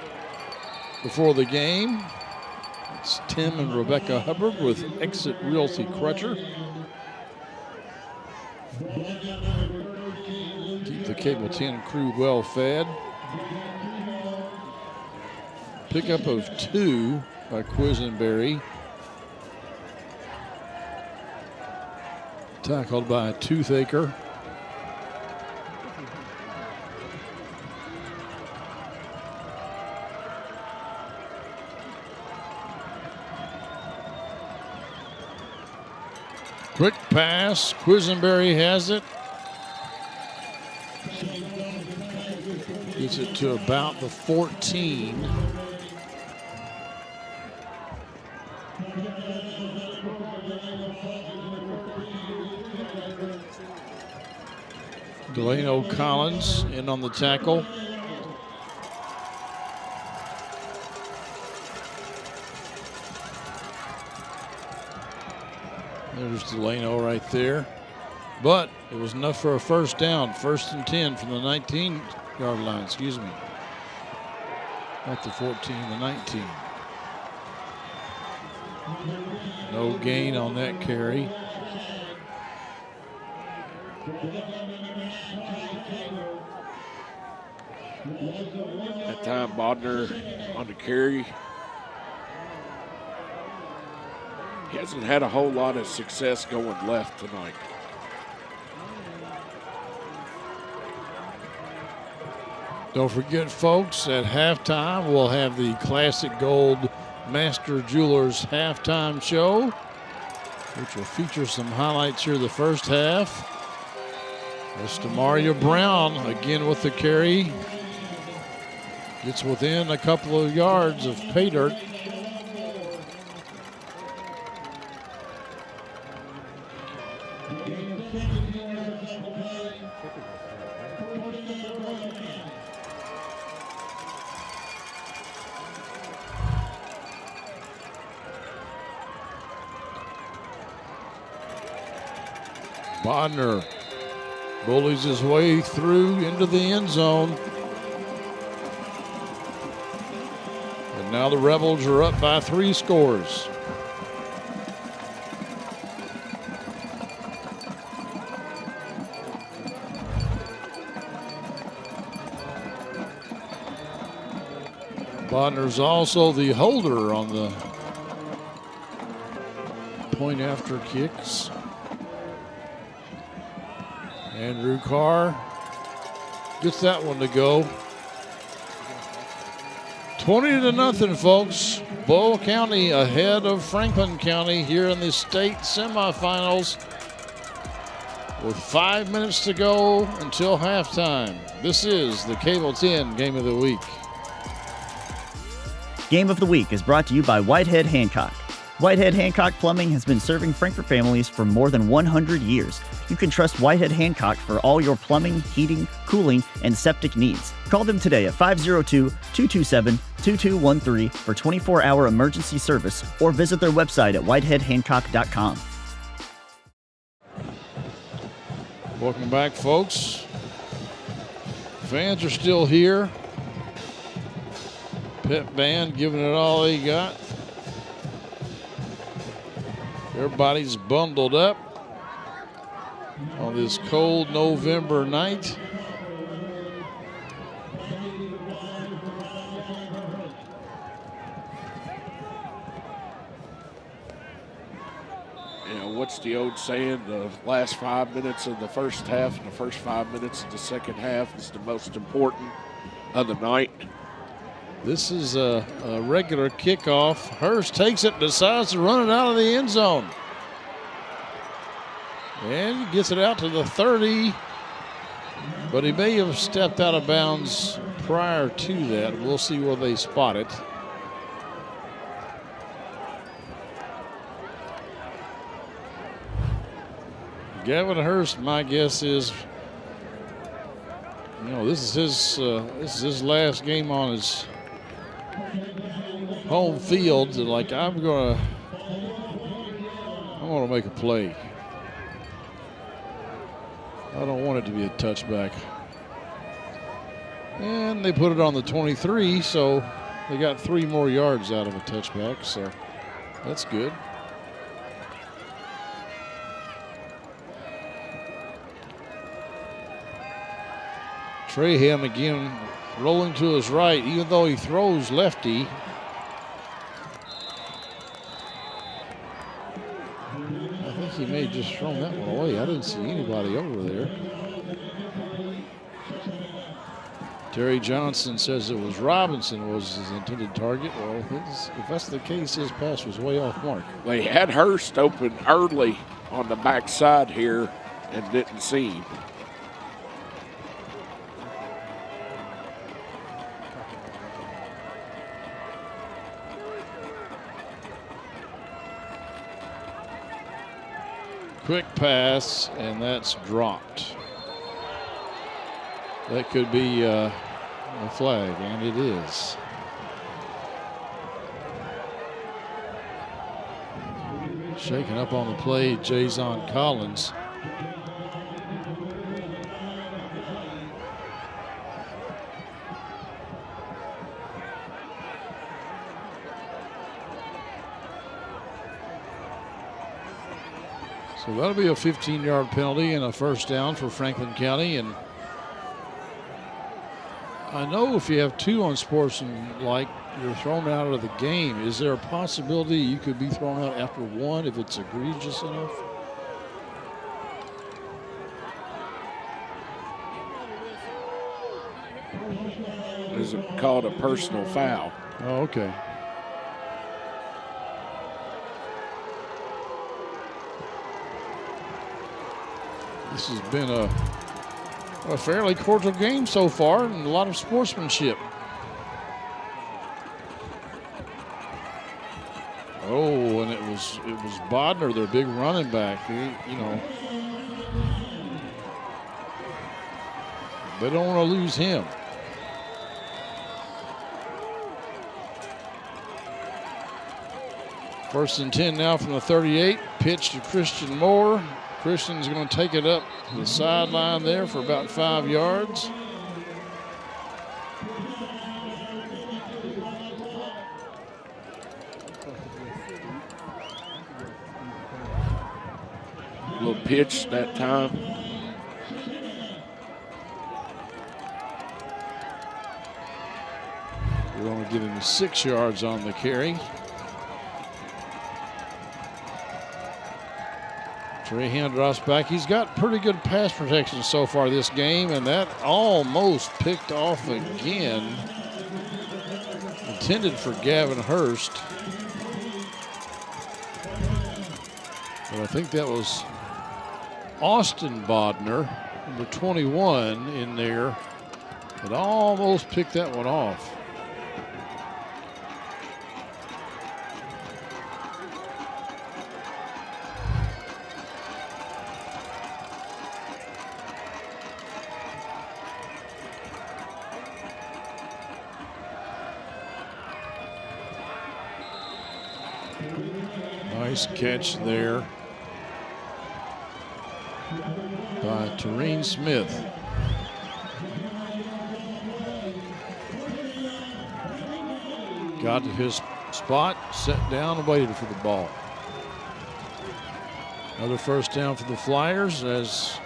before the game. It's Tim and Rebecca Hubbard with Exit Realty Crutcher. Keep the Cable 10 crew well fed. Pickup of 2 by Quisenberry. Tackled by Toothaker. Quick pass. Quisenberry has it. Gets it to about the 14. Delano Collins in on the tackle. There's Delano right there. But it was enough for a first down. 1st and 10 from the 19-yard line, excuse me. Not the 14, the 19. No gain on that carry. That time, Bodner on the carry. He hasn't had a whole lot of success going left tonight. Don't forget, folks, at halftime, we'll have the Classic Gold Master Jewelers halftime show, which will feature some highlights here the first half. That's Demaria Brown again with the carry. Gets within a couple of yards of pay dirt. Bodner bullies his way through into the end zone. And now the Rebels are up by 3 scores. Bodner's also the holder on the point after kicks. Andrew Carr gets that one to go. 20-0, folks. Boyle County ahead of Franklin County here in the state semifinals with 5 minutes to go until halftime. This is the Cable 10 Game of the Week. Game of the Week is brought to you by Whitehead Hancock. Whitehead Hancock Plumbing has been serving Frankfort families for more than 100 years. You can trust Whitehead Hancock for all your plumbing, heating, cooling, and septic needs. Call them today at 502-227-2213 for 24-hour emergency service or visit their website at whiteheadhancock.com. Welcome back, folks. Fans are still here. Pep band giving it all they got. Everybody's bundled up on this cold November night. What's the old saying? The last 5 minutes of the first half and the first 5 minutes of the second half is the most important of the night. This is a regular kickoff. Hurst takes it and decides to run it out of the end zone. And gets it out to the 30. But he may have stepped out of bounds prior to that. We'll see where they spot it. Gavin Hurst, my guess is, this is his last game on his home field. Like, I'm gonna make a play. I don't want it to be a touchback. And they put it on the 23, so they got 3 more yards out of a touchback, so that's good. Trahan again rolling to his right, even though he throws lefty. I think he may have just thrown that one away. I didn't see anybody over there. Terry Johnson says it was Robinson was his intended target. Well, if that's the case, his pass was way off mark. They had Hurst open early on the backside here and didn't see him. Quick pass, and that's dropped. That could be a flag, and it is. Shaking up on the play, Jason Collins. So that'll be a 15-yard penalty and a first down for Franklin County. And I know if you have 2 unsportsmanlike, you're thrown out of the game. Is there a possibility you could be thrown out after 1 if it's egregious enough? Is it called a personal foul? Oh, okay. This has been a fairly cordial game so far and a lot of sportsmanship. Oh, and it was Bodner, their big running back. They don't want to lose him. First and 10 now from the 38. Pitch to Christian Moore. Christian's going to take it up the sideline there for about 5 yards. A little pitch that time. We're going to getting 6 yards on the carry. Trahan drops back. He's got pretty good pass protection so far this game, and that almost picked off again. Intended for Gavin Hurst. But I think that was Austin Bodner, number 21, in there. It almost picked that one off. Nice catch there by Tareen Smith. Got to his spot, sat down and waited for the ball. Another first down for the Flyers as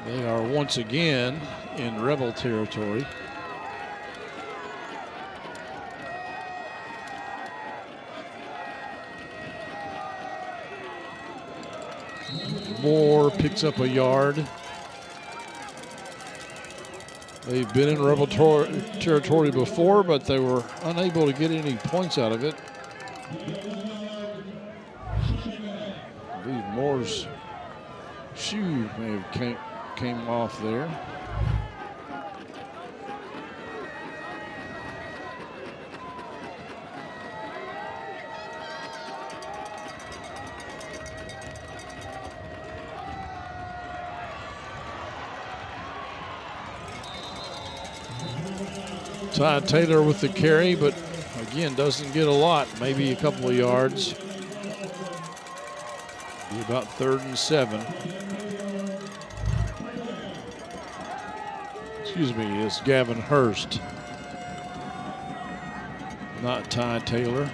they are once again in Rebel territory. Moore picks up a yard. They've been in Rebel territory before, but they were unable to get any points out of it. I believe Moore's shoe may have came off there. Ty Taylor with the carry, but again, doesn't get a lot, maybe a couple of yards. Be about 3rd and 7. Excuse me, it's Gavin Hurst, not Ty Taylor.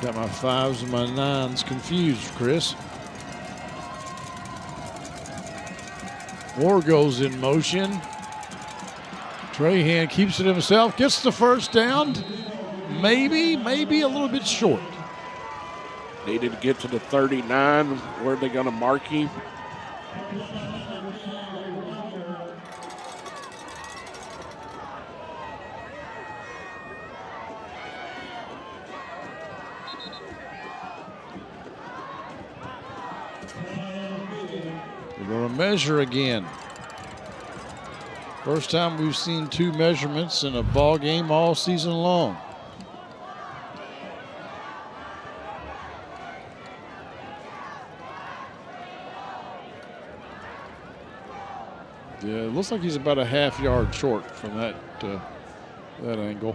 Got my 5s and my 9s confused, Chris. Moore goes in motion. Trahan keeps it himself, gets the first down. Maybe a little bit short. Needed to get to the 39. Where are they going to mark him? We're going to measure again. First time we've seen 2 measurements in a ball game all season long. Yeah, it looks like he's about a half yard short from that angle.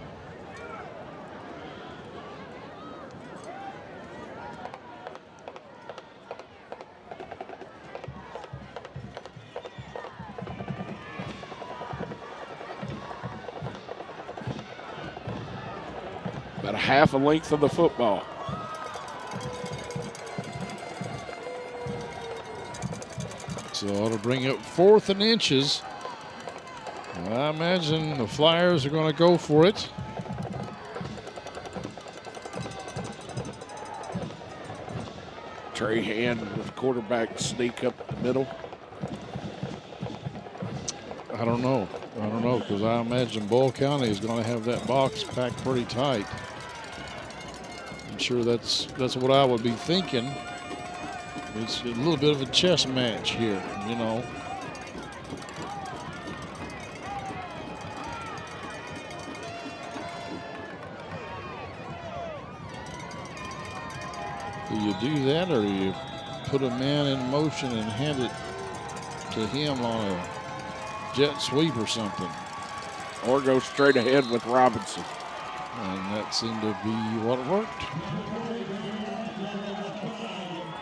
About a half a length of the football. So it'll bring up 4th and inches. I imagine the Flyers are going to go for it. Trahan with the quarterback sneak up the middle. I don't know because I imagine Boyle County is going to have that box packed pretty tight. I'm sure that's what I would be thinking. It's a little bit of a chess match here, you know. Do you do that, or you put a man in motion and hand it to him on a jet sweep or something? Or go straight ahead with Robinson. And that seemed to be what worked.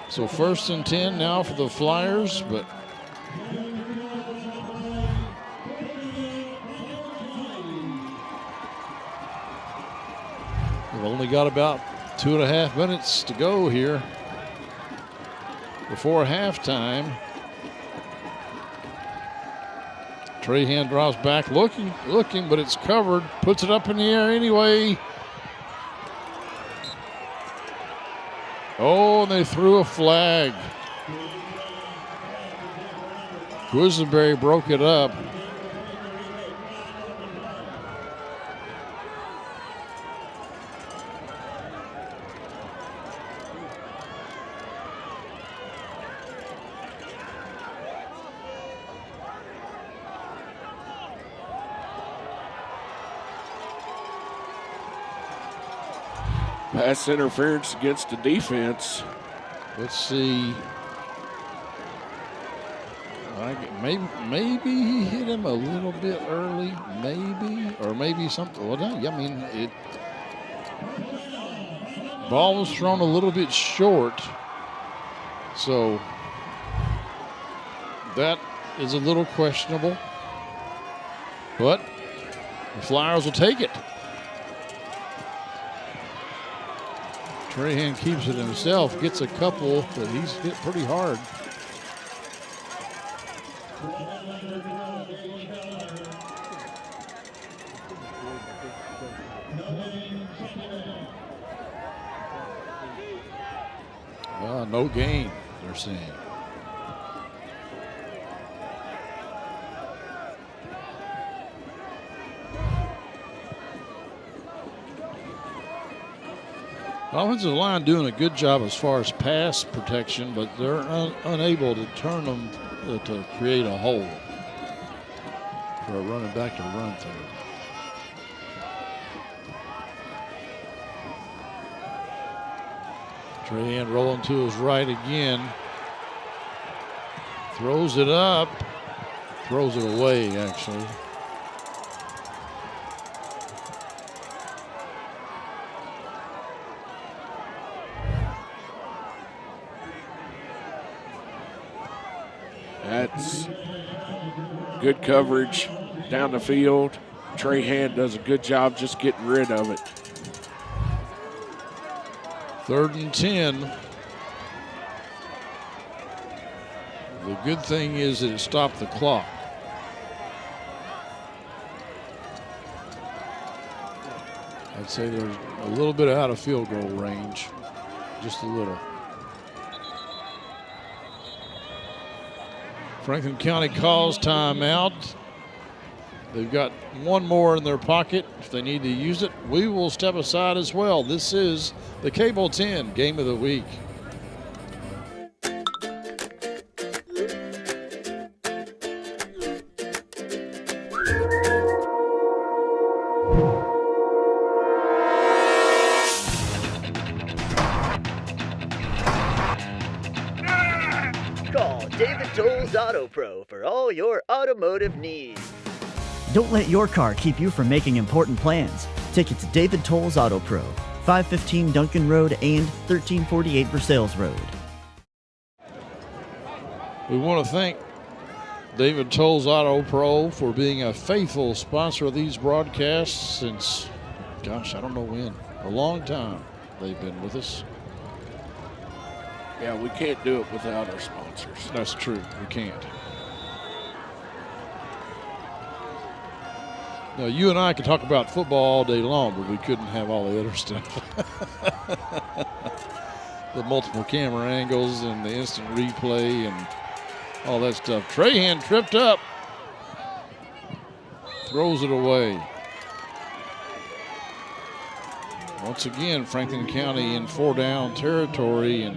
So 1st and 10 now for the Flyers, but we've only got about 2.5 minutes to go here before halftime. Trahan drops back, looking, but it's covered. Puts it up in the air anyway. Oh, and they threw a flag. Quisenberry broke it up. Pass interference against the defense. Let's see. Maybe he hit him a little bit early, maybe, or maybe something. Well, I mean, ball was thrown a little bit short, so that is a little questionable. But the Flyers will take it. Trahan keeps it himself, gets a couple, but he's hit pretty hard. No gain, they're saying. Offensive line doing a good job as far as pass protection, but they're unable to turn them to create a hole for a running back to run through. Trahan rolling to his right again. Throws it up. Throws it away, actually. That's good coverage down the field. Trahan does a good job just getting rid of it. 3rd and 10. The good thing is that it stopped the clock. I'd say they're a little bit out of field goal range, just a little. Franklin County calls timeout. They've got one more in their pocket if they need to use it. We will step aside as well. This is the Cable 10 Game of the Week. Call David Toll's Auto Pro for all your automotive needs. Don't let your car keep you from making important plans. Take it to David Toll's Auto Pro, 515 Duncan Road and 1348 Versailles Road. We want to thank David Toll's Auto Pro for being a faithful sponsor of these broadcasts since, gosh, I don't know when, a long time they've been with us. Yeah, we can't do it without our sponsors. That's true, we can't. Now, you and I could talk about football all day long, but we couldn't have all the other stuff. The multiple camera angles and the instant replay and all that stuff. Trahan tripped up. Throws it away. Once again, Franklin County in 4-down territory, and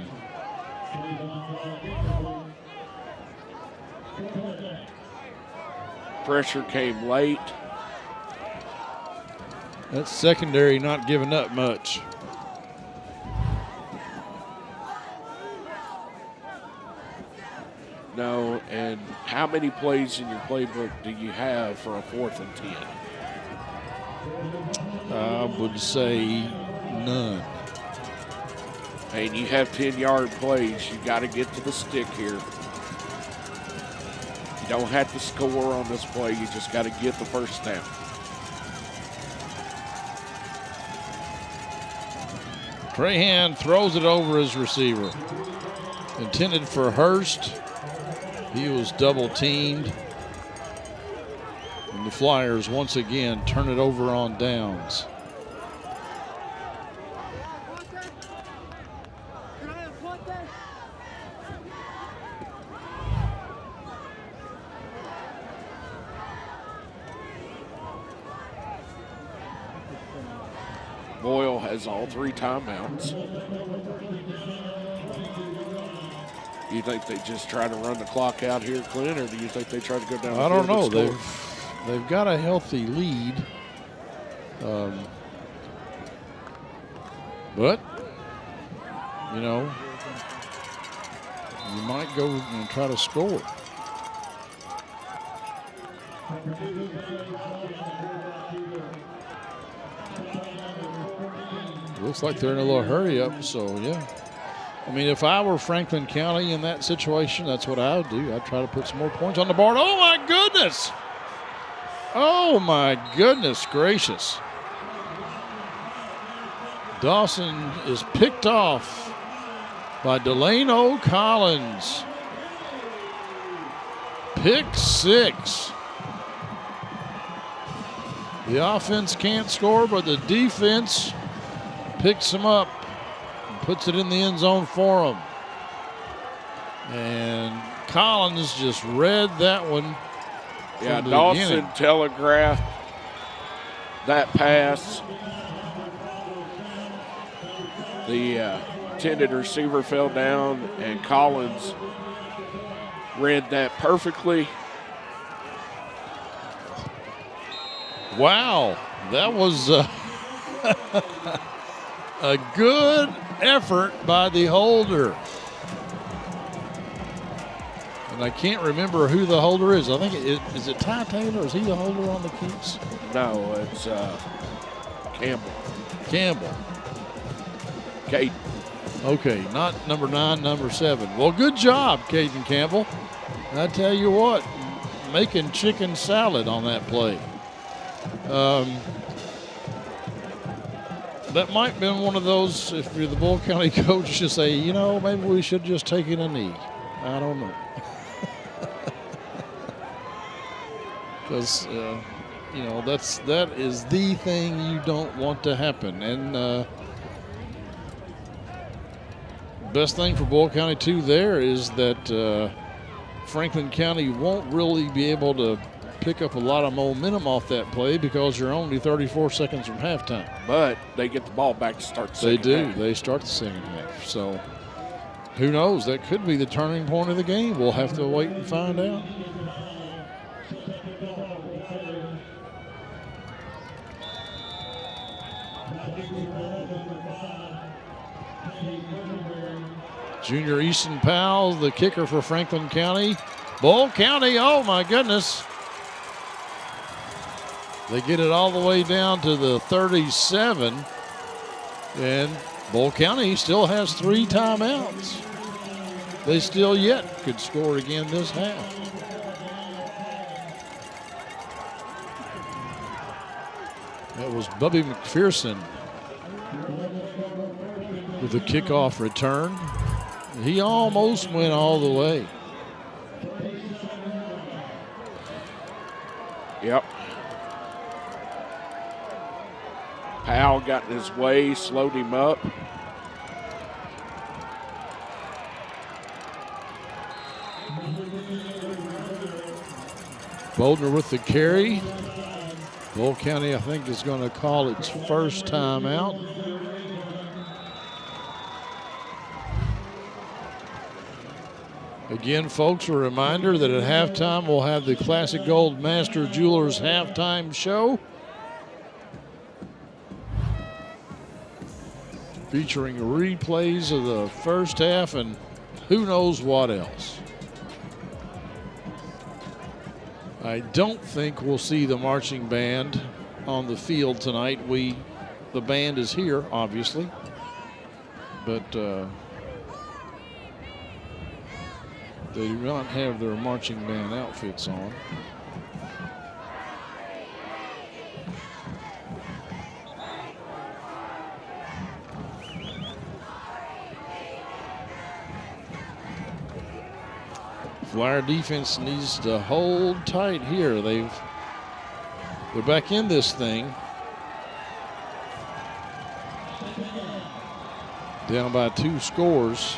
pressure came late. that secondary not giving up much. No, and how many plays in your playbook do you have for a 4th and 10? I would say none. And you have 10-yard plays. You got to get to the stick here. You don't have to score on this play. You just got to get the first down. Trahan throws it over his receiver. Intended for Hurst. He was double teamed. And the Flyers once again turn it over on downs. Boyle has all 3 timeouts. Do you think they just try to run the clock out here, Clint, or do you think they try to go down the I don't know. field and score? They've got a healthy lead. But, you know, you might go and try to score. Looks like they're in a little hurry up, so yeah. I mean, if I were Franklin County in that situation, that's what I would do. I'd try to put some more points on the board. Oh, my goodness. Oh, my goodness gracious. Dawson is picked off by Delano Collins. Pick 6. The offense can't score, but the defense picks him up and puts it in the end zone for him. And Collins just read that one. Yeah, Dawson telegraphed that pass. The intended receiver fell down, and Collins read that perfectly. Wow, that was a good effort by the holder. And I can't remember who the holder is. I think is it Ty Taylor? Is he the holder on the kicks? No, it's Campbell. Campbell. Caden. Okay, not number 9, number 7. Well, good job, Caden Campbell. And I tell you what, making chicken salad on that play. That might have been one of those, if you're the Boyle County coach, to say, you know, maybe we should have just taken a knee. I don't know. Because, you know, that is the thing you don't want to happen. And best thing for Boyle County, too, there is that Franklin County won't really be able to pick up a lot of momentum off that play because you're only 34 seconds from halftime. But they get the ball back to start the second half. They start the second half. So who knows? That could be the turning point of the game. We'll have to wait and find out. Junior Easton Powell, the kicker for Franklin County. Boyle County, oh my goodness. They get it all the way down to the 37. And Boyle County still has 3 timeouts. They still yet could score again this half. That was Bubby McPherson with the kickoff return. He almost went all the way. Yep. Powell got in his way, slowed him up. Boldner with the carry. Boyle County, I think, is going to call its first timeout. Again, folks, a reminder that at halftime we'll have the Classic Gold Master Jewelers halftime show, featuring replays of the first half and who knows what else. I don't think we'll see the marching band on the field tonight. The band is here, obviously, but they do not have their marching band outfits on. Flyer defense needs to hold tight here. They've They're back in this thing. Down by 2 scores.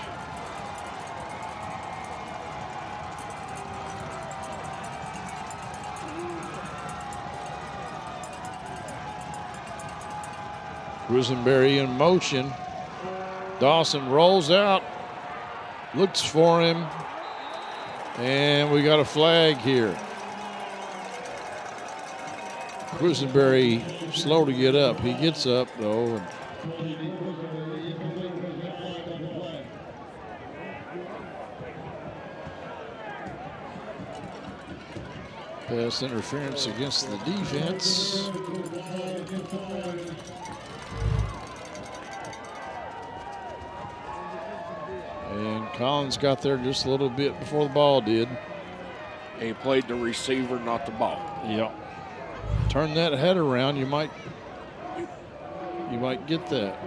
Quisenberry in motion. Dawson rolls out, looks for him, and we got a flag here. Quisenberry slow to get up. He gets up though. Pass interference against the defense. And Collins got there just a little bit before the ball did. He played the receiver, not the ball. Yep. Turn that head around, you might get that.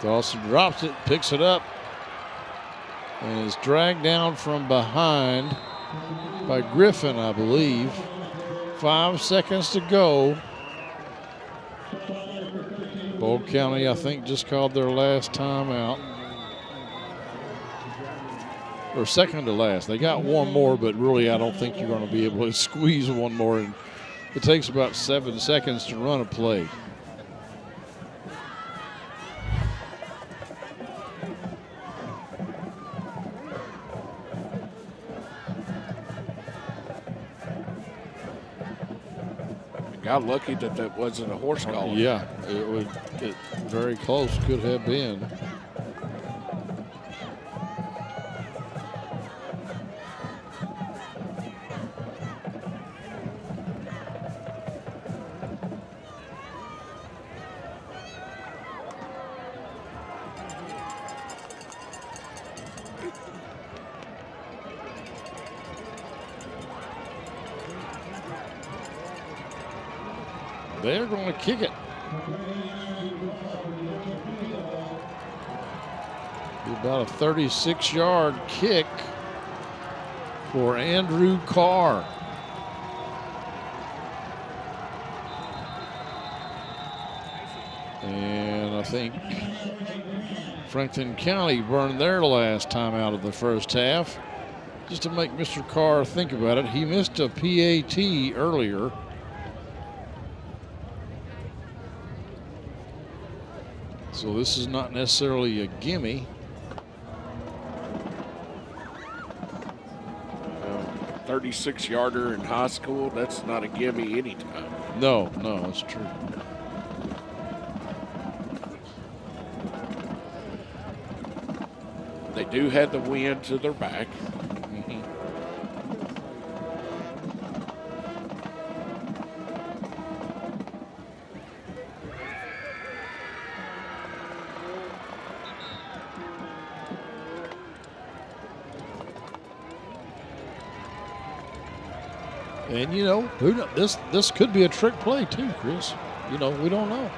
Dawson drops it, picks it up, and is dragged down from behind by Griffin, I believe. 5 seconds to go. Boyle County, I think, just called their last timeout. Or second to last. They got one more, but really I don't think you're going to be able to squeeze one more. And it takes about 7 seconds to run a play. Got lucky that that wasn't a horse collar. Yeah, it very close could have been. They're going to kick it. About a 36-yard kick for Andrew Carr. And I think Franklin County burned their last time out of the first half. Just to make Mr. Carr think about it, he missed a PAT earlier. So this is not necessarily a gimme. 36-yarder in high school, that's not a gimme anytime. No, that's true. They do have the wind to their back. And you know, this could be a trick play too, Chris. You know, we don't know.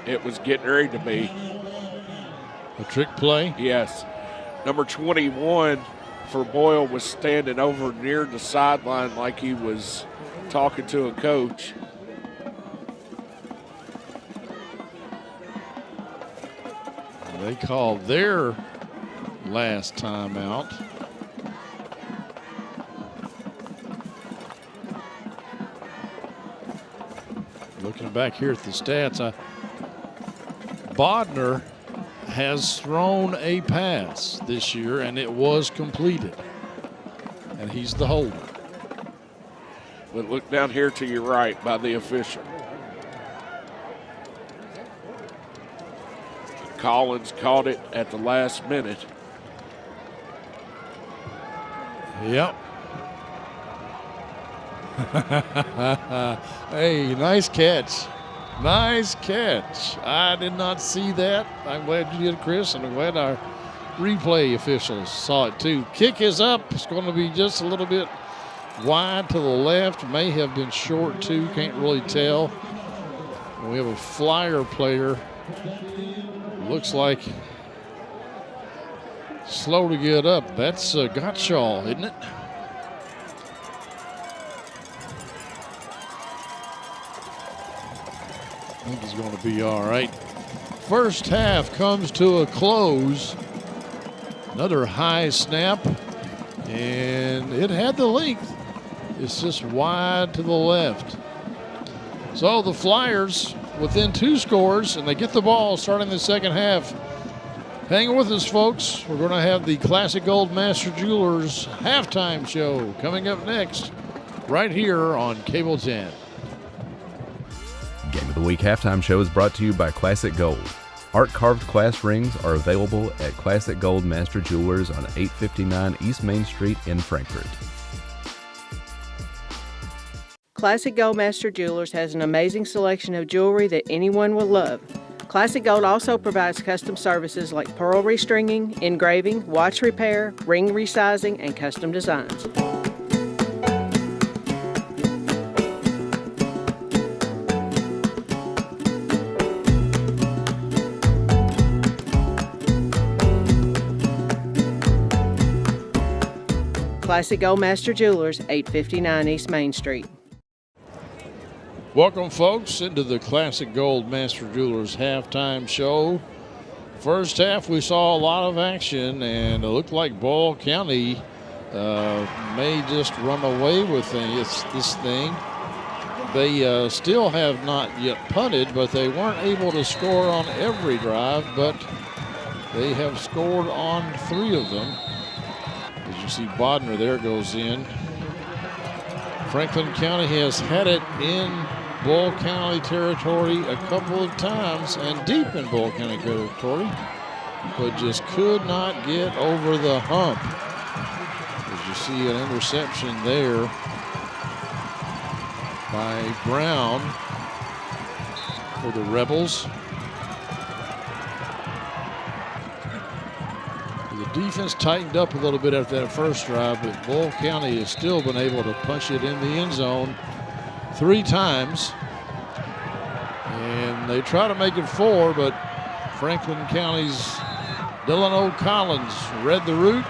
It was getting ready to be. A trick play? Yes. Number 21 for Boyle was standing over near the sideline like he was talking to a coach. They called their last timeout. Looking back here at the stats, Bodner has thrown a pass this year, and it was completed. And he's the holder. But look down here to your right by the official. Collins caught it at the last minute. Yep. Hey, nice catch. Nice catch. I did not see that. I'm glad you did, Chris, and I'm glad our replay officials saw it too. Kick is up. It's going to be just a little bit wide to the left. May have been short too. Can't really tell. And we have a Flyer player. Looks like slow to get up. That's Gottschall, isn't it? I think he's going to be all right. First half comes to a close. Another high snap, and it had the length. It's just wide to the left. So the Flyers within 2 scores, and they get the ball starting the second half. Hang with us, folks. We're going to have the Classic Gold Master Jewelers halftime show coming up next, right here on Cable 10. Game of the Week halftime show is brought to you by Classic Gold. Art-carved class rings are available at Classic Gold Master Jewelers on 859 East Main Street in Frankfort. Classic Gold Master Jewelers has an amazing selection of jewelry that anyone will love. Classic Gold also provides custom services like pearl restringing, engraving, watch repair, ring resizing, and custom designs. Classic Gold Master Jewelers, 859 East Main Street. Welcome, folks, into the Classic Gold Master Jewelers halftime show. First half, we saw a lot of action, and it looked like Boyle County may just run away with this thing. They still have not yet punted, but they weren't able to score on every drive, but they have scored on 3 of them. As you see, Bodner there goes in. Franklin County has had it in Boyle County territory a couple of times and deep in Boyle County territory, but just could not get over the hump. As you see, an interception there by Brown for the Rebels. The defense tightened up a little bit after that first drive, but Boyle County has still been able to punch it in the end zone 3 times. And they try to make it 4, but Franklin County's Dylan O'Collins read the route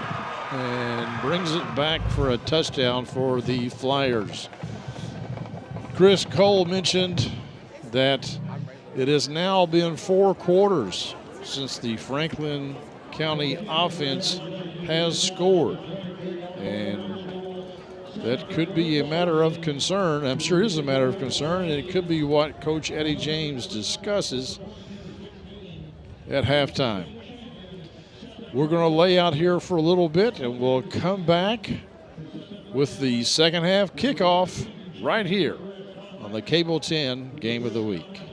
and brings it back for a touchdown for the Flyers. Chris Cole mentioned that it has now been 4 quarters since the Franklin County offense has scored, and that could be a matter of concern. I'm sure it is a matter of concern, and it could be what Coach Eddie James discusses at halftime. We're going to lay out here for a little bit, and we'll come back with the second half kickoff right here on the Cable 10 Game of the Week.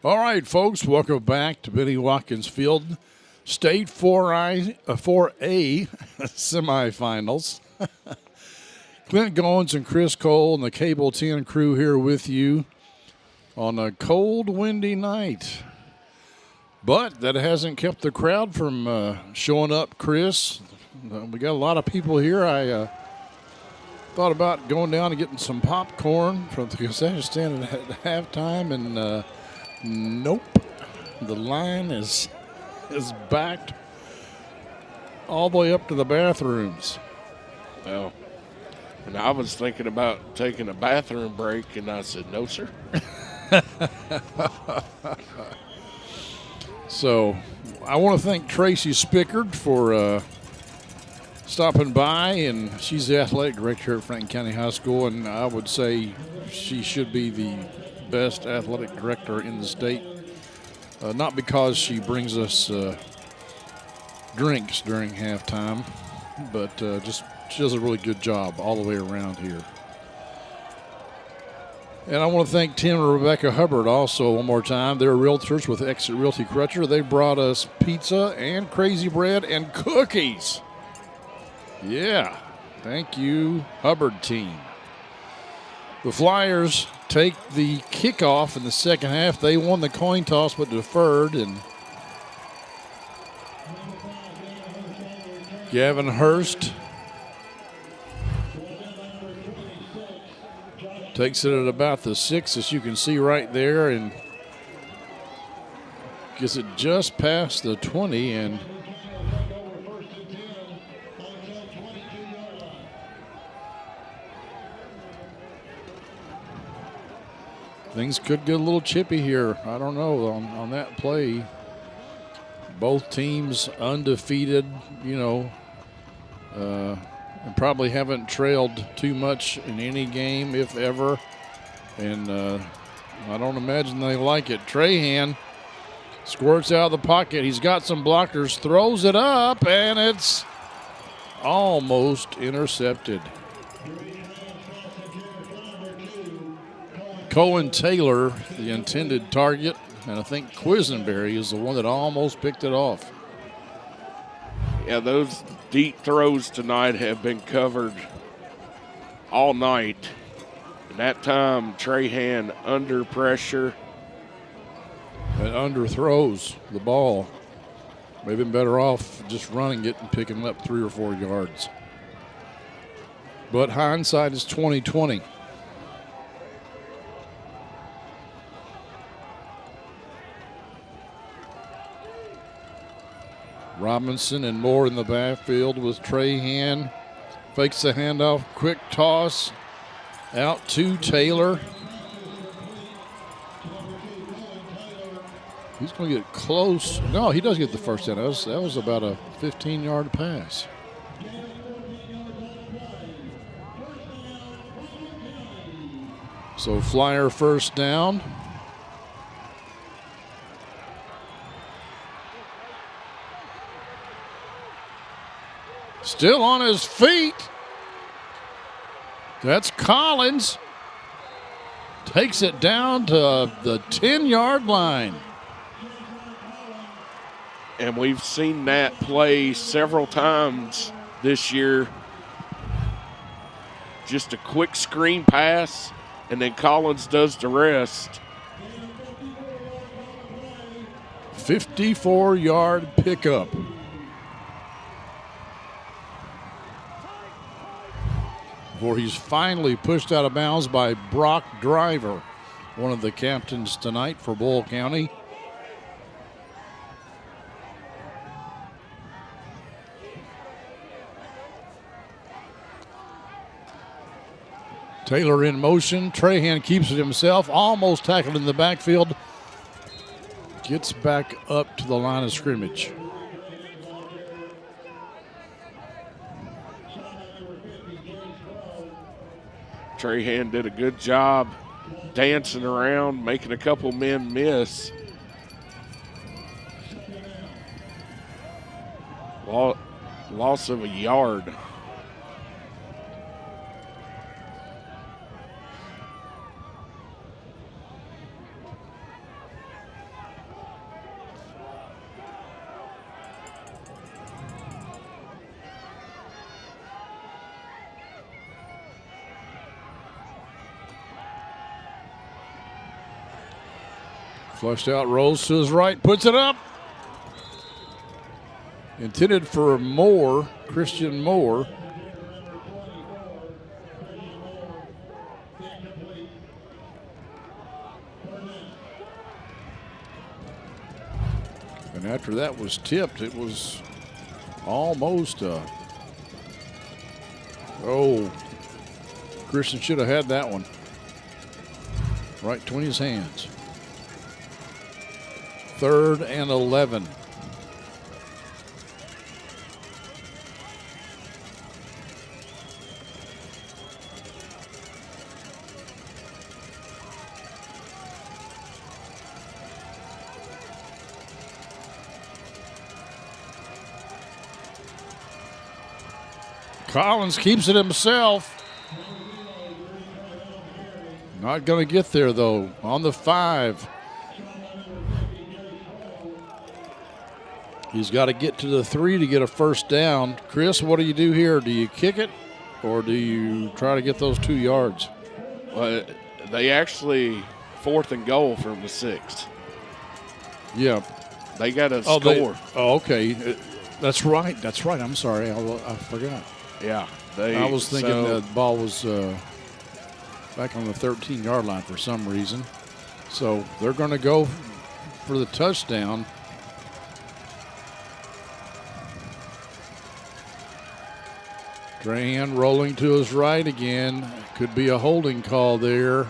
All right, folks, welcome back to Benny Watkins Field State 4A semifinals. Clint Goins and Chris Cole and the Cable 10 crew here with you on a cold, windy night. But that hasn't kept the crowd from showing up, Chris. We got a lot of people here. I thought about going down and getting some popcorn from the concession stand at halftime, and nope. The line is backed all the way up to the bathrooms. Well, and I was thinking about taking a bathroom break, and I said, no, sir. So I want to thank Tracy Spickard for stopping by, and she's the athletic director at Franklin County High School, and I would say she should be the best athletic director in the state. Not because she brings us drinks during halftime, but just she does a really good job all the way around here. And I want to thank Tim and Rebecca Hubbard also one more time. They're realtors with Exit Realty Crutcher. They brought us pizza and crazy bread and cookies. Yeah, thank you, Hubbard team. The Flyers take the kickoff in the second half. They won the coin toss but deferred, and Gavin Hurst takes it at about the 6, as you can see right there, and gets it just past the 20, and things could get a little chippy here. I don't know on that play. Both teams undefeated, and probably haven't trailed too much in any game, if ever. And I don't imagine they like it. Trahan squirts out of the pocket. He's got some blockers, throws it up, and it's almost intercepted. Cohen Taylor, the intended target, and I think Quisenberry is the one that almost picked it off. Yeah, those deep throws tonight have been covered all night. And that time, Trahan under pressure. And underthrows the ball. They've been better off just running it and picking up 3 or 4 yards. But hindsight is 20/20. Robinson and Moore in the backfield with Trahan. Fakes the handoff, quick toss out to Taylor. He's going to get close. No, he does get the first down. That was about a 15-yard pass. So Flyer first down. Still on his feet. That's Collins. Takes it down to the 10-yard line. And we've seen that play several times this year. Just a quick screen pass, and then Collins does the rest. 54-yard pickup. Before he's finally pushed out of bounds by Brock Driver, one of the captains tonight for Boyle County. Taylor in motion. Trahan keeps it himself, almost tackled in the backfield. Gets back up to the line of scrimmage. Trahan did a good job dancing around, making a couple men miss. Loss of a yard. Flushed out, rolls to his right, puts it up. Intended for Moore, Christian Moore. And after that was tipped, it was almost Christian should have had that one right between his hands. 3rd and 11. Collins keeps it himself. Not going to get there, though, on the 5. He's got to get to the 3 to get a first down. Chris, what do you do here? Do you kick it, or do you try to get those 2 yards? Well, they actually 4th and goal from the 6. Yeah. They got to score. Okay. That's right. I'm sorry. I forgot. Yeah. I was thinking the ball was back on the 13-yard line for some reason. So they're going to go for the touchdown. Drahan rolling to his right again. Could be a holding call there.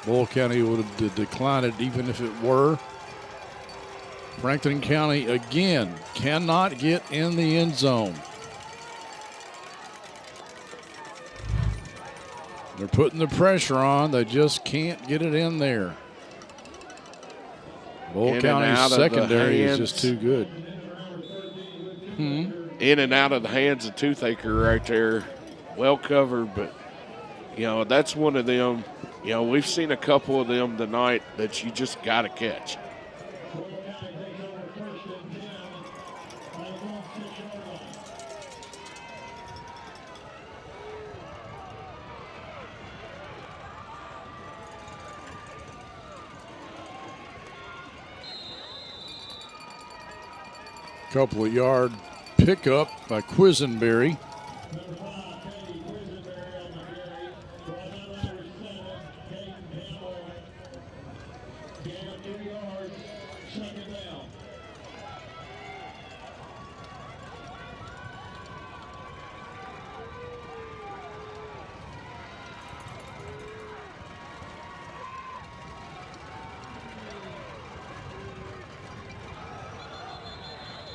Boyle County would have declined it even if it were. Franklin County again cannot get in the end zone. They're putting the pressure on. They just can't get it in there. Boyle County's secondary is just too good. In and out of the hands of Toothaker right there. Well covered, but, that's one of them. We've seen a couple of them tonight that you just got to catch. Couple of yard pickup by Quisenberry.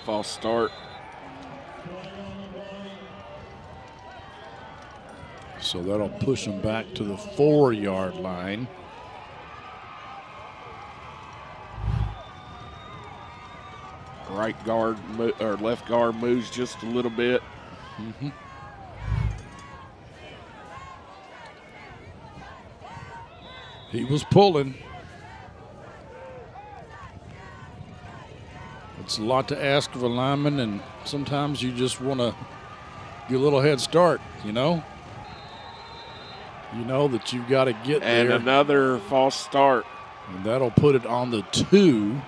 False start. So that'll push them back to the 4-yard line. Right guard or left guard moves just a little bit. He was pulling. It's a lot to ask of a lineman, and sometimes you just want to get a little head start, You know that you've got to get there. And another false start. And that'll put it on the 2.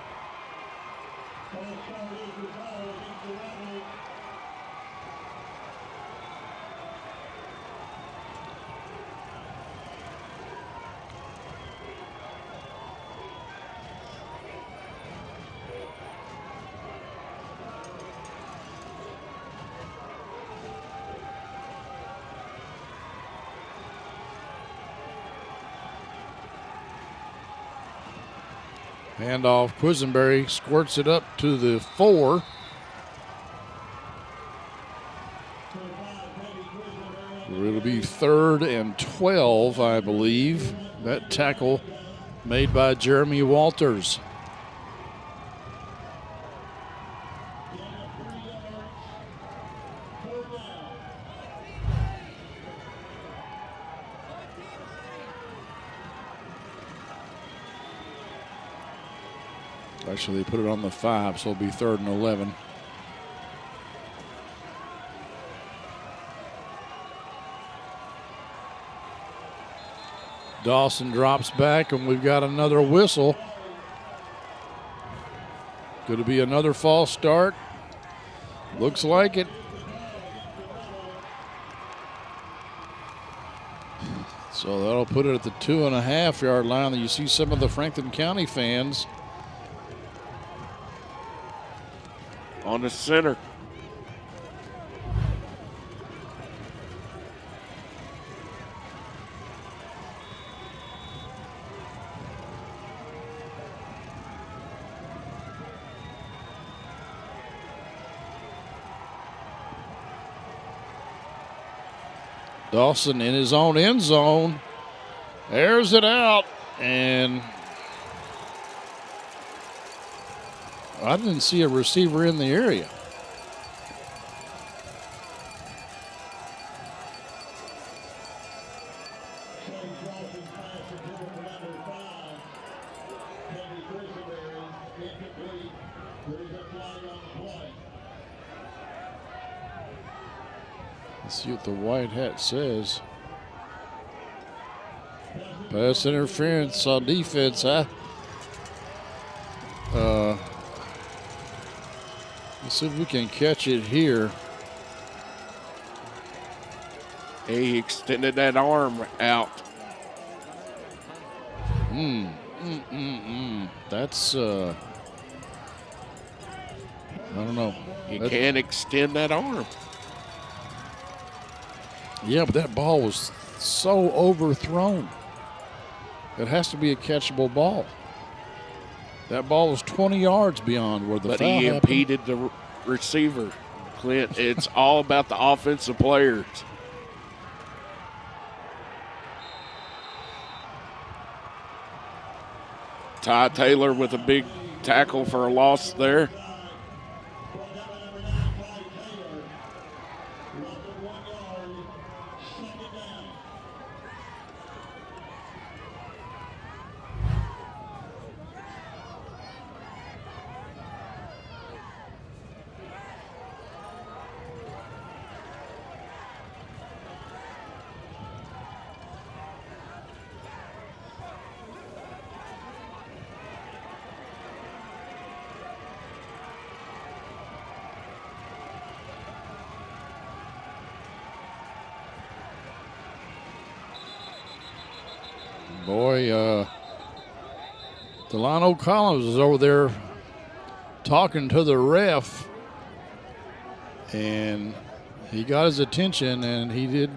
Handoff, Quisenberry squirts it up to the 4. It'll be 3rd and 12, I believe. That tackle made by Jeremy Walters. Actually, they put it on the 5, so it'll be 3rd and 11. Dawson drops back, and we've got another whistle. Going to be another false start. Looks like it. So that'll put it at the 2.5-yard line. You see some of the Franklin County fans on the center. Dawson in his own end zone, airs it out, and I didn't see a receiver in the area. Let's see what the white hat says. Pass interference on defense, huh? Let's see if we can catch it here. He extended that arm out. That's, I don't know. You can't extend that arm. Yeah, but that ball was so overthrown. It has to be a catchable ball. That ball was 20 yards beyond where the but foul he happened. impeded the receiver, Clint. It's all about the offensive players. Ty Taylor with a big tackle for a loss there. Boy, Delano Collins is over there talking to the ref, and he got his attention, and he did.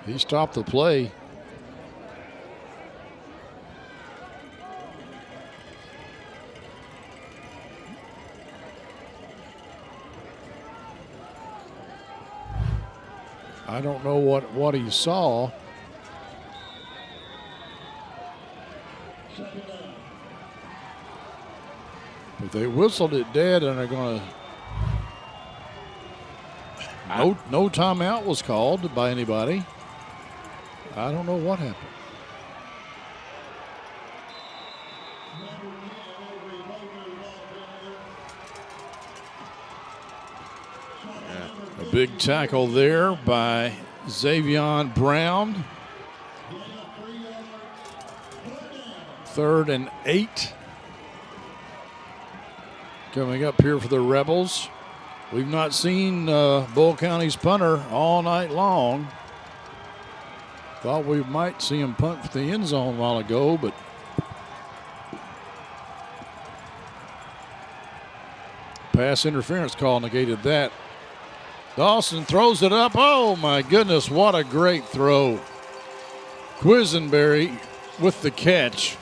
He stopped the play. I don't know what he saw. But they whistled it dead, and they're going to. No timeout was called by anybody. I don't know what happened. A big tackle there by Xavion Brown. 3rd and 8. Coming up here for the Rebels. We've not seen Bull County's punter all night long. Thought we might see him punt for the end zone a while ago, but pass interference call negated that. Dawson throws it up. Oh, my goodness, what a great throw. Quisenberry with the catch.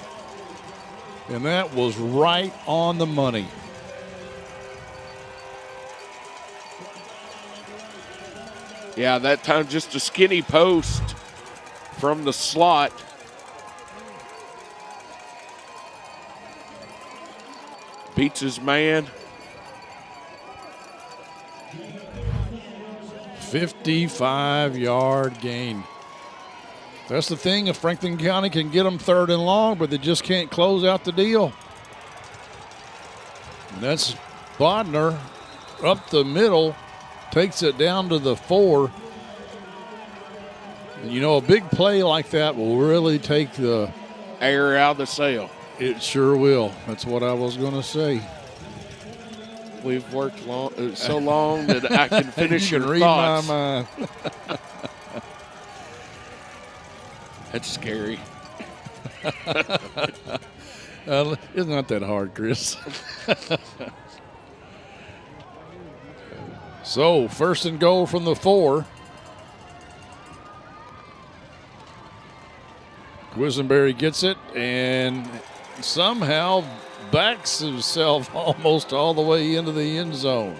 And that was right on the money. Yeah, that time just a skinny post from the slot. Beats his man. 55-yard gain. That's the thing. If Franklin County can get them 3rd and long, but they just can't close out the deal. And that's Bodner up the middle, takes it down to the 4. And, you know, a big play like that will really take the air out of the sail. It sure will. That's what I was going to say. We've worked so long that I can finish you can your read thoughts. my mind. That's scary. It's not that hard, Chris. So, first and goal from the 4. Quisenberry gets it and somehow backs himself almost all the way into the end zone.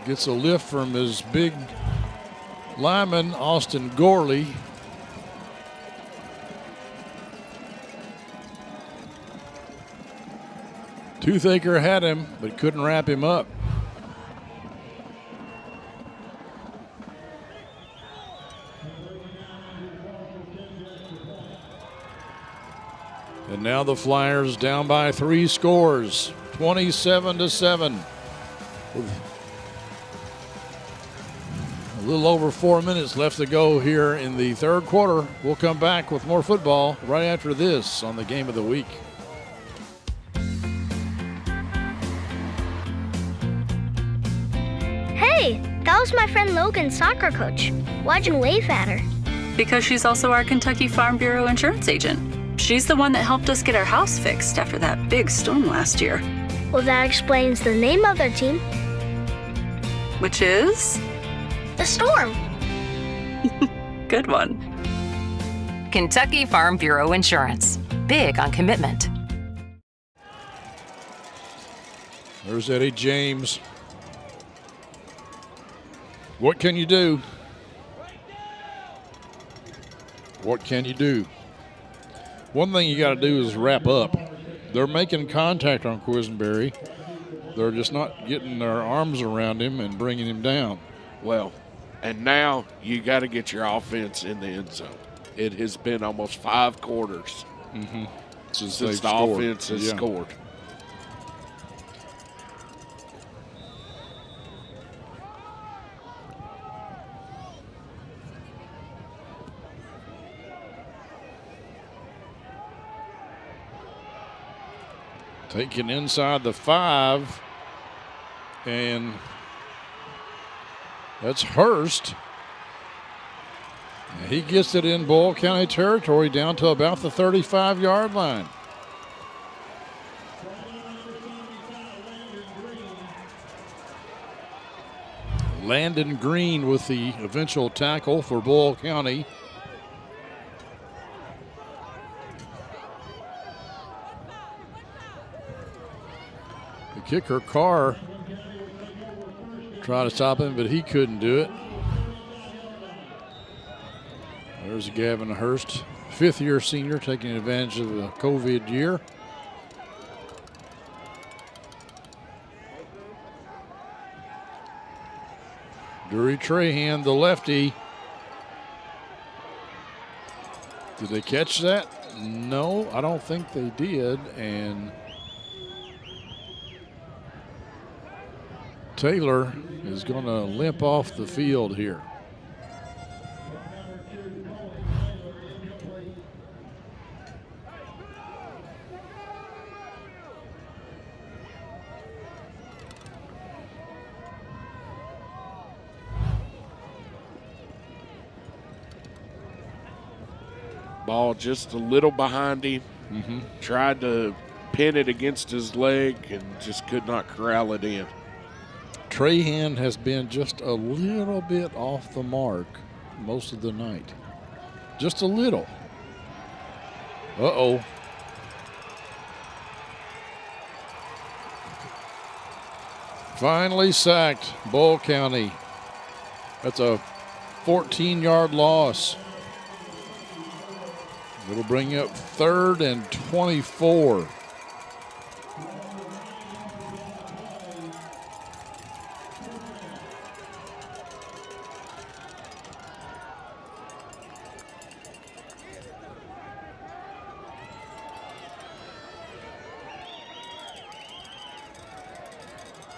Gets a lift from his big lineman, Austin Gorley. Toothaker had him, but couldn't wrap him up. And now the Flyers down by 3 scores, 27-7. With a little over 4 minutes left to go here in the third quarter. We'll come back with more football right after this on the Game of the Week. Hey, that was my friend Logan's soccer coach. Why'd you wave at her? Because she's also our Kentucky Farm Bureau insurance agent. She's the one that helped us get our house fixed after that big storm last year. Well, that explains the name of their team. Which is? The Storm. Good one. Kentucky Farm Bureau Insurance. Big on commitment. There's Eddie James. What can you do? What can you do? One thing you got to do is wrap up. They're making contact on Quisenberry. They're just not getting their arms around him and bringing him down. Well, and now you got to get your offense in the end zone. It has been almost 5 quarters since the offense has scored. Taken inside the 5, and that's Hurst. And he gets it in Boyle County territory down to about the 35-yard line. Landon Green with the eventual tackle for Boyle County. The kicker, Carr, tried to stop him, but he couldn't do it. There's Gavin Hurst, 5th-year senior, taking advantage of the COVID year. Drury Trahan, the lefty. Did they catch that? No, I don't think they did. And Taylor is going to limp off the field here. Ball just a little behind him. Tried to pin it against his leg and just could not corral it in. Trahan has been just a little bit off the mark most of the night. Just a little. Uh-oh. Finally sacked, Boyle County. That's a 14-yard loss. It'll bring up 3rd and 24.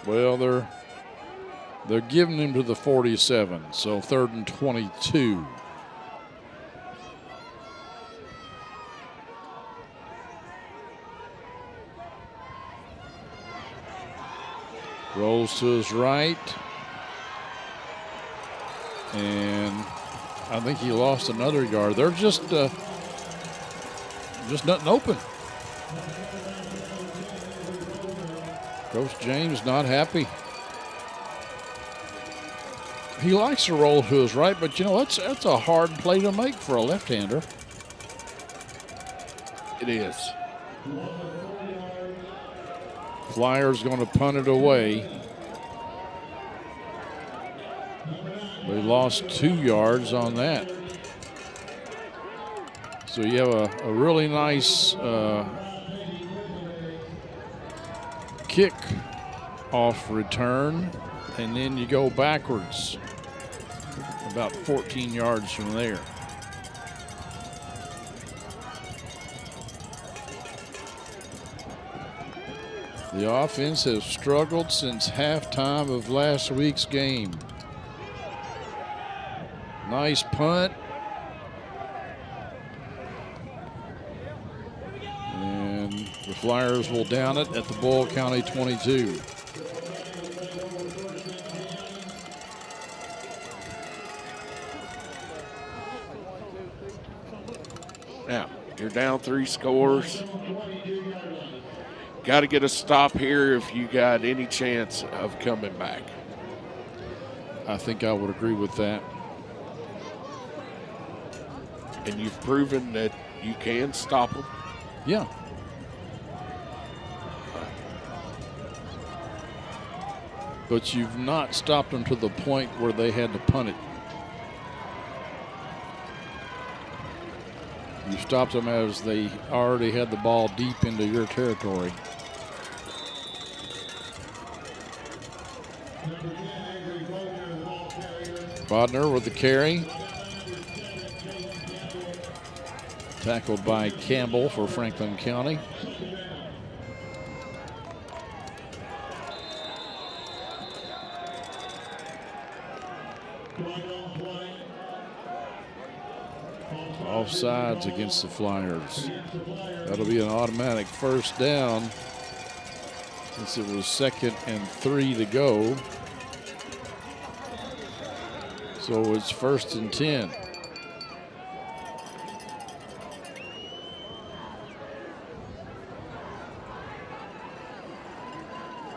Well, they're giving him to the 47, so 3rd and 22. Rolls to his right. And I think he lost another yard. They're just nothing open. Coach James not happy. He likes to roll to his right, but you know, that's a hard play to make for a left-hander. It is. Flyers going to punt it away. They lost 2 yards on that. So you have a really nice kick off return, and then you go backwards about 14 yards from there. The offense has struggled since halftime of last week's game. Nice punt. And the Flyers will down it at the Boyle County 22. Now, you're down 3 scores. Got to get a stop here if you got any chance of coming back. I think I would agree with that. And you've proven that you can stop them. Yeah. But you've not stopped them to the point where they had to punt it. You stopped them as they already had the ball deep into your territory. Bodner with the carry. Tackled by Campbell for Franklin County. Offsides against the Flyers. That'll be an automatic first down since it was 2nd and 3 to go. So it's 1st and 10.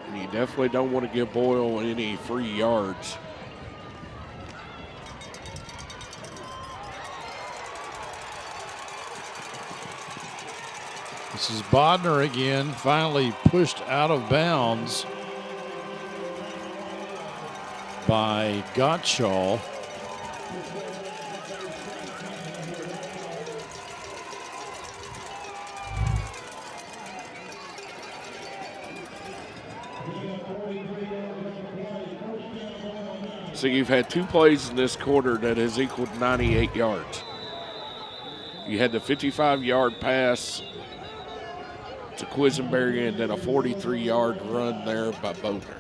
And you definitely don't want to give Boyle any free yards. This is Bodner again, finally pushed out of bounds by Gottschall. So you've had 2 plays in this quarter that has equaled 98 yards. You had the 55-yard pass to Quisenberry and then a 43-yard run there by Bodner.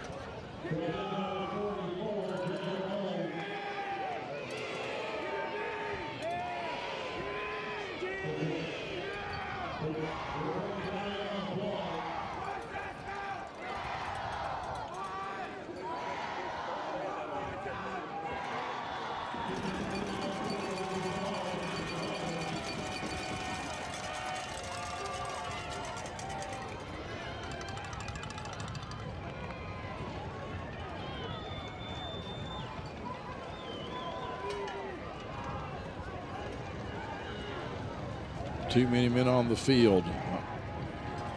Too many men on the field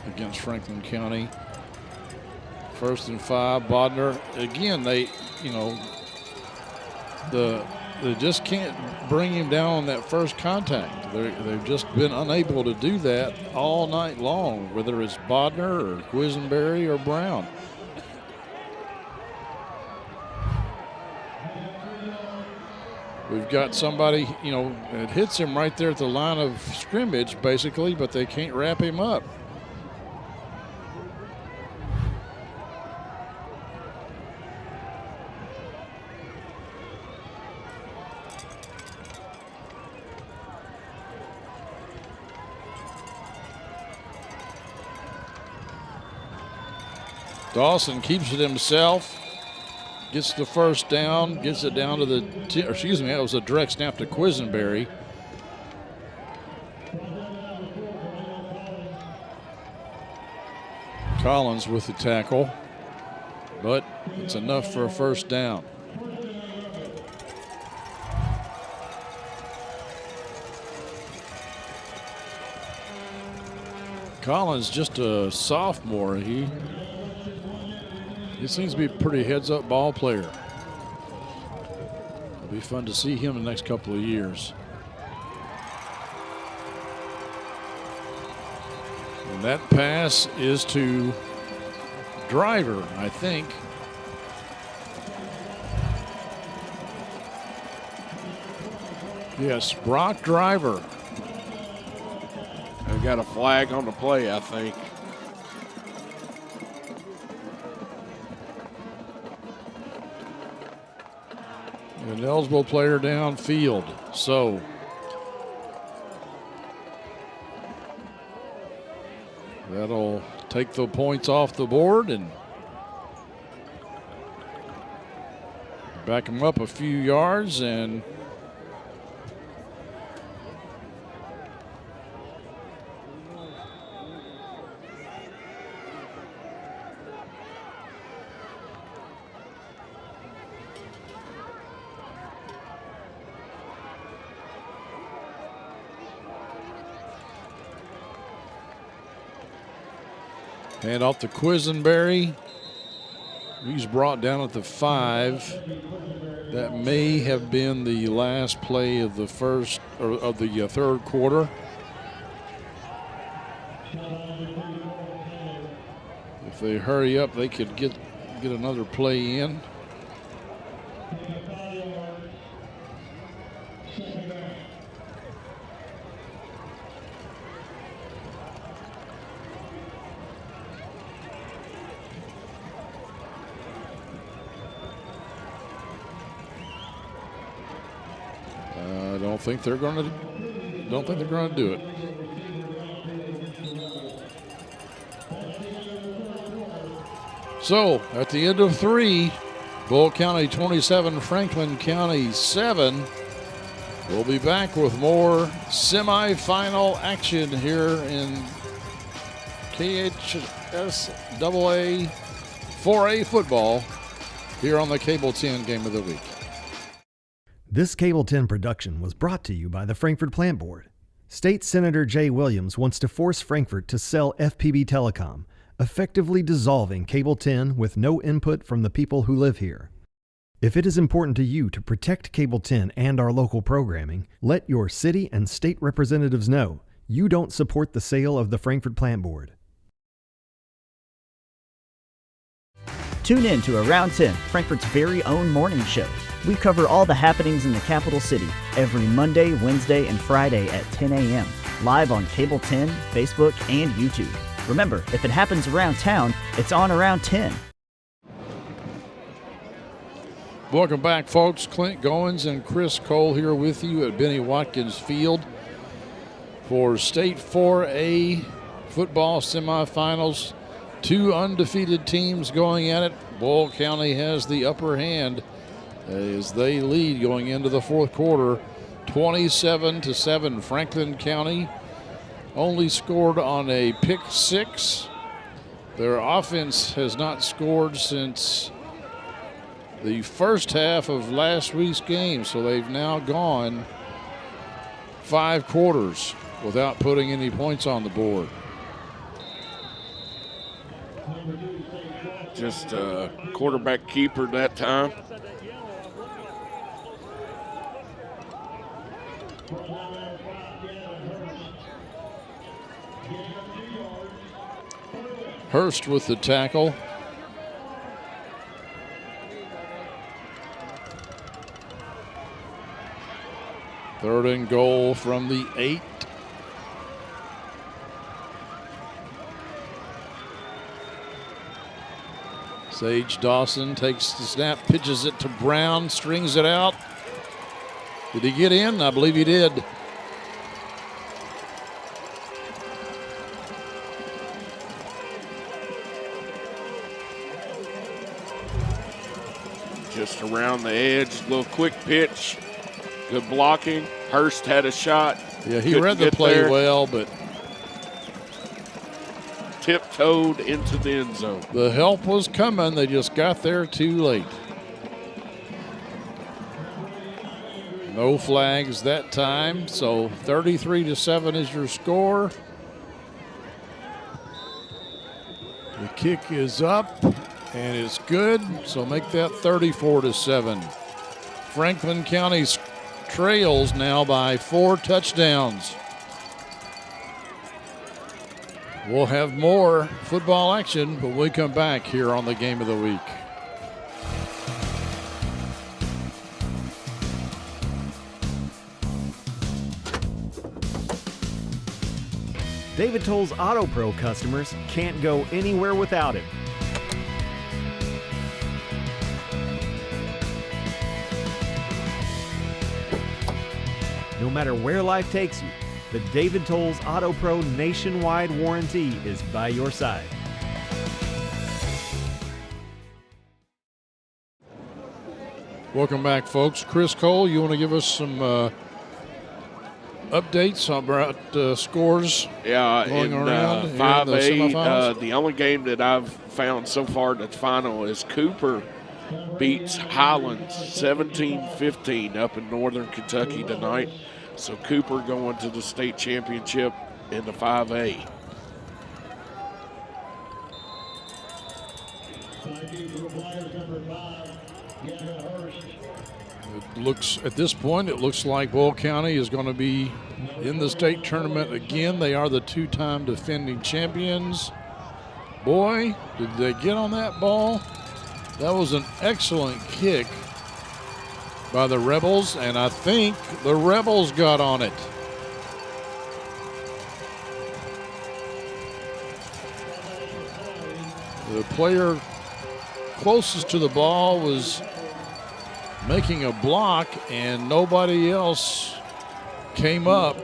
against Franklin County. 1st and 5. Bodner again. They just can't bring him down on that first contact. They've just been unable to do that all night long, whether it's Bodner or Quisenberry or Brown. We've got somebody, it hits him right there at the line of scrimmage, basically, but they can't wrap him up. Dawson keeps it himself. Gets the first down. Gets it down to the, that was a direct snap to Quisenberry. Collins with the tackle, but it's enough for a first down. Collins, just a sophomore. He seems to be a pretty heads-up ball player. It'll be fun to see him in the next couple of years. And that pass is to Driver, I think. Yes, Brock Driver. They've got a flag on the play, I think. An eligible player downfield. So that'll take the points off the board and back them up a few yards, and hand off to Quisenberry. He's brought down at the 5. That may have been the last play of the third quarter. If they hurry up, they could get another play in. Don't think they're going to do it. So at the end of 3, Boyle County 27, Franklin County 7. We'll be back with more semifinal action here in KHS AA 4A football here on the Cable 10 Game of the Week. This Cable 10 production was brought to you by the Frankfort Plant Board. State Senator Jay Williams wants to force Frankfort to sell FPB Telecom, effectively dissolving Cable 10 with no input from the people who live here. If it is important to you to protect Cable 10 and our local programming, let your city and state representatives know you don't support the sale of the Frankfort Plant Board. Tune in to Around 10, Frankfort's very own morning show. We cover all the happenings in the capital city every Monday, Wednesday, and Friday at 10 a.m. live on Cable 10, Facebook, and YouTube. Remember, if it happens around town, it's on Around 10. Welcome back, folks. Clint Goins and Chris Cole here with you at Benny Watkins Field for State 4A football semifinals. 2 undefeated teams going at it. Boyle County has the upper hand as they lead going into the fourth quarter, 27-7. Franklin County only scored on a pick 6. Their offense has not scored since the first half of last week's game, so they've now gone 5 quarters without putting any points on the board. Just a quarterback keeper that time. Hurst with the tackle. Third and goal from the 8. Sage Dawson takes the snap, pitches it to Brown, strings it out. Did he get in? I believe he did. Just around the edge, little quick pitch, good blocking. Hurst had a shot. Yeah, he read the play well, but tiptoed into the end zone. The help was coming. They just got there too late. No flags that time, so 33-7 is your score. The kick is up, and it's good, so make that 34-7. Franklin County trails now by 4 touchdowns. We'll have more football action when we come back here on the Game of the Week. David Toll's Auto Pro customers can't go anywhere without him. No matter where life takes you, the David Toll's Auto Pro nationwide warranty is by your side. Welcome back, folks. Chris Cole, you want to give us some updates about scores? Yeah, going in around 5A, the only game that I've found so far that's final is Cooper beats Highlands 17-15 up in northern Kentucky tonight. So Cooper going to the state championship in the 5A. It looks, at this point, it looks like Boyle County is going to be in the state tournament again. They are the 2-time defending champions. Boy, did they get on that ball. That was an excellent kick by the Rebels, and I think the Rebels got on it. The player closest to the ball was making a block, and nobody else came up.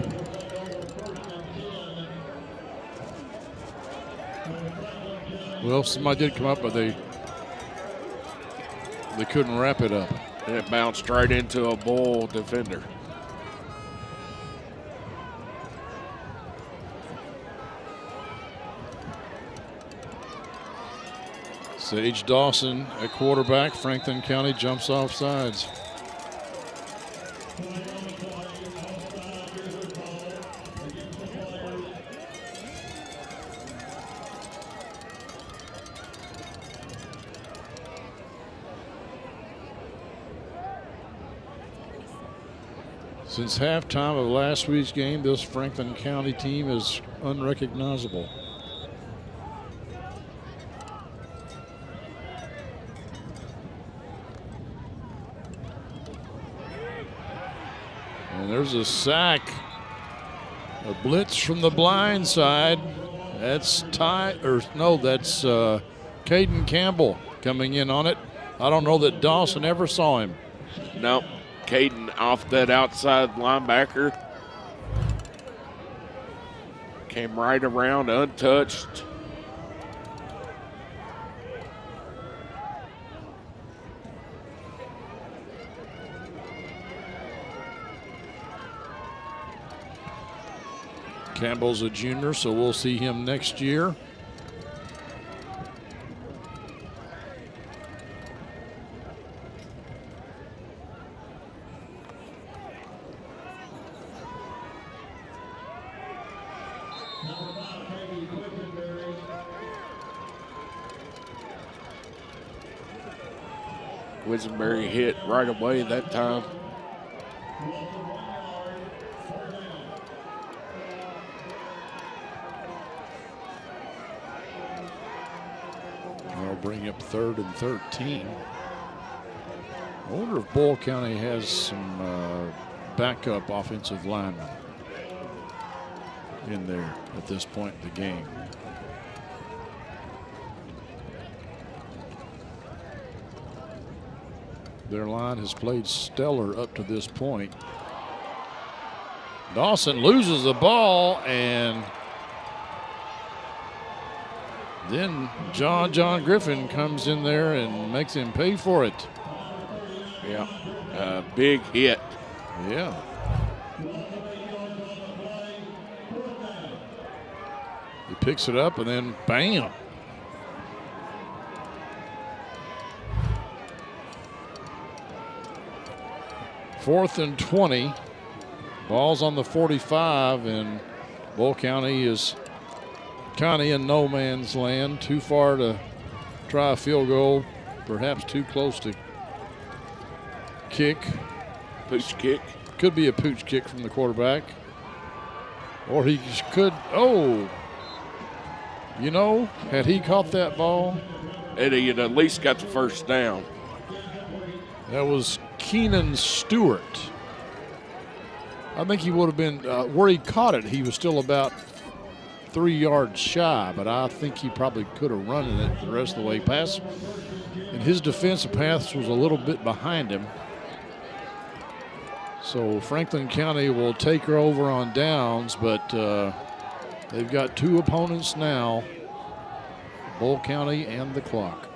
Well, somebody did come up, but they couldn't wrap it up. And it bounced right into a Boyle defender. Sage Dawson at quarterback. Franklin County jumps off sides. Since halftime of last week's game, this Franklin County team is unrecognizable. And there's a sack, a blitz from the blind side. That's that's Caden Campbell coming in on it. I don't know that Dawson ever saw him. Nope. Caden off that outside linebacker. Came right around untouched. Campbell's a junior, so we'll see him next year. Quisenberry hit right away that time. That'll bring up 3rd and 13. I wonder if Boyle County has some backup offensive linemen in there at this point in the game. Their line has played stellar up to this point. Dawson loses the ball, and then John Griffin comes in there and makes him pay for it. Yeah, big hit. Yeah. He picks it up and then bam. Fourth and 20. Ball's on the 45, and Boyle County is kind of in no man's land. Too far to try a field goal, perhaps too close to kick. Pooch kick. Could be a pooch kick from the quarterback. Or he could, you know, had he caught that ball, and he had at least got the first down. That was Keenan Stewart. I think he would have been, where he caught it, he was still about 3 yards shy, but I think he probably could have run it the rest of the way past. And his defensive pass was a little bit behind him. So Franklin County will take her over on downs, but they've got two opponents now, Boyle County and the clock.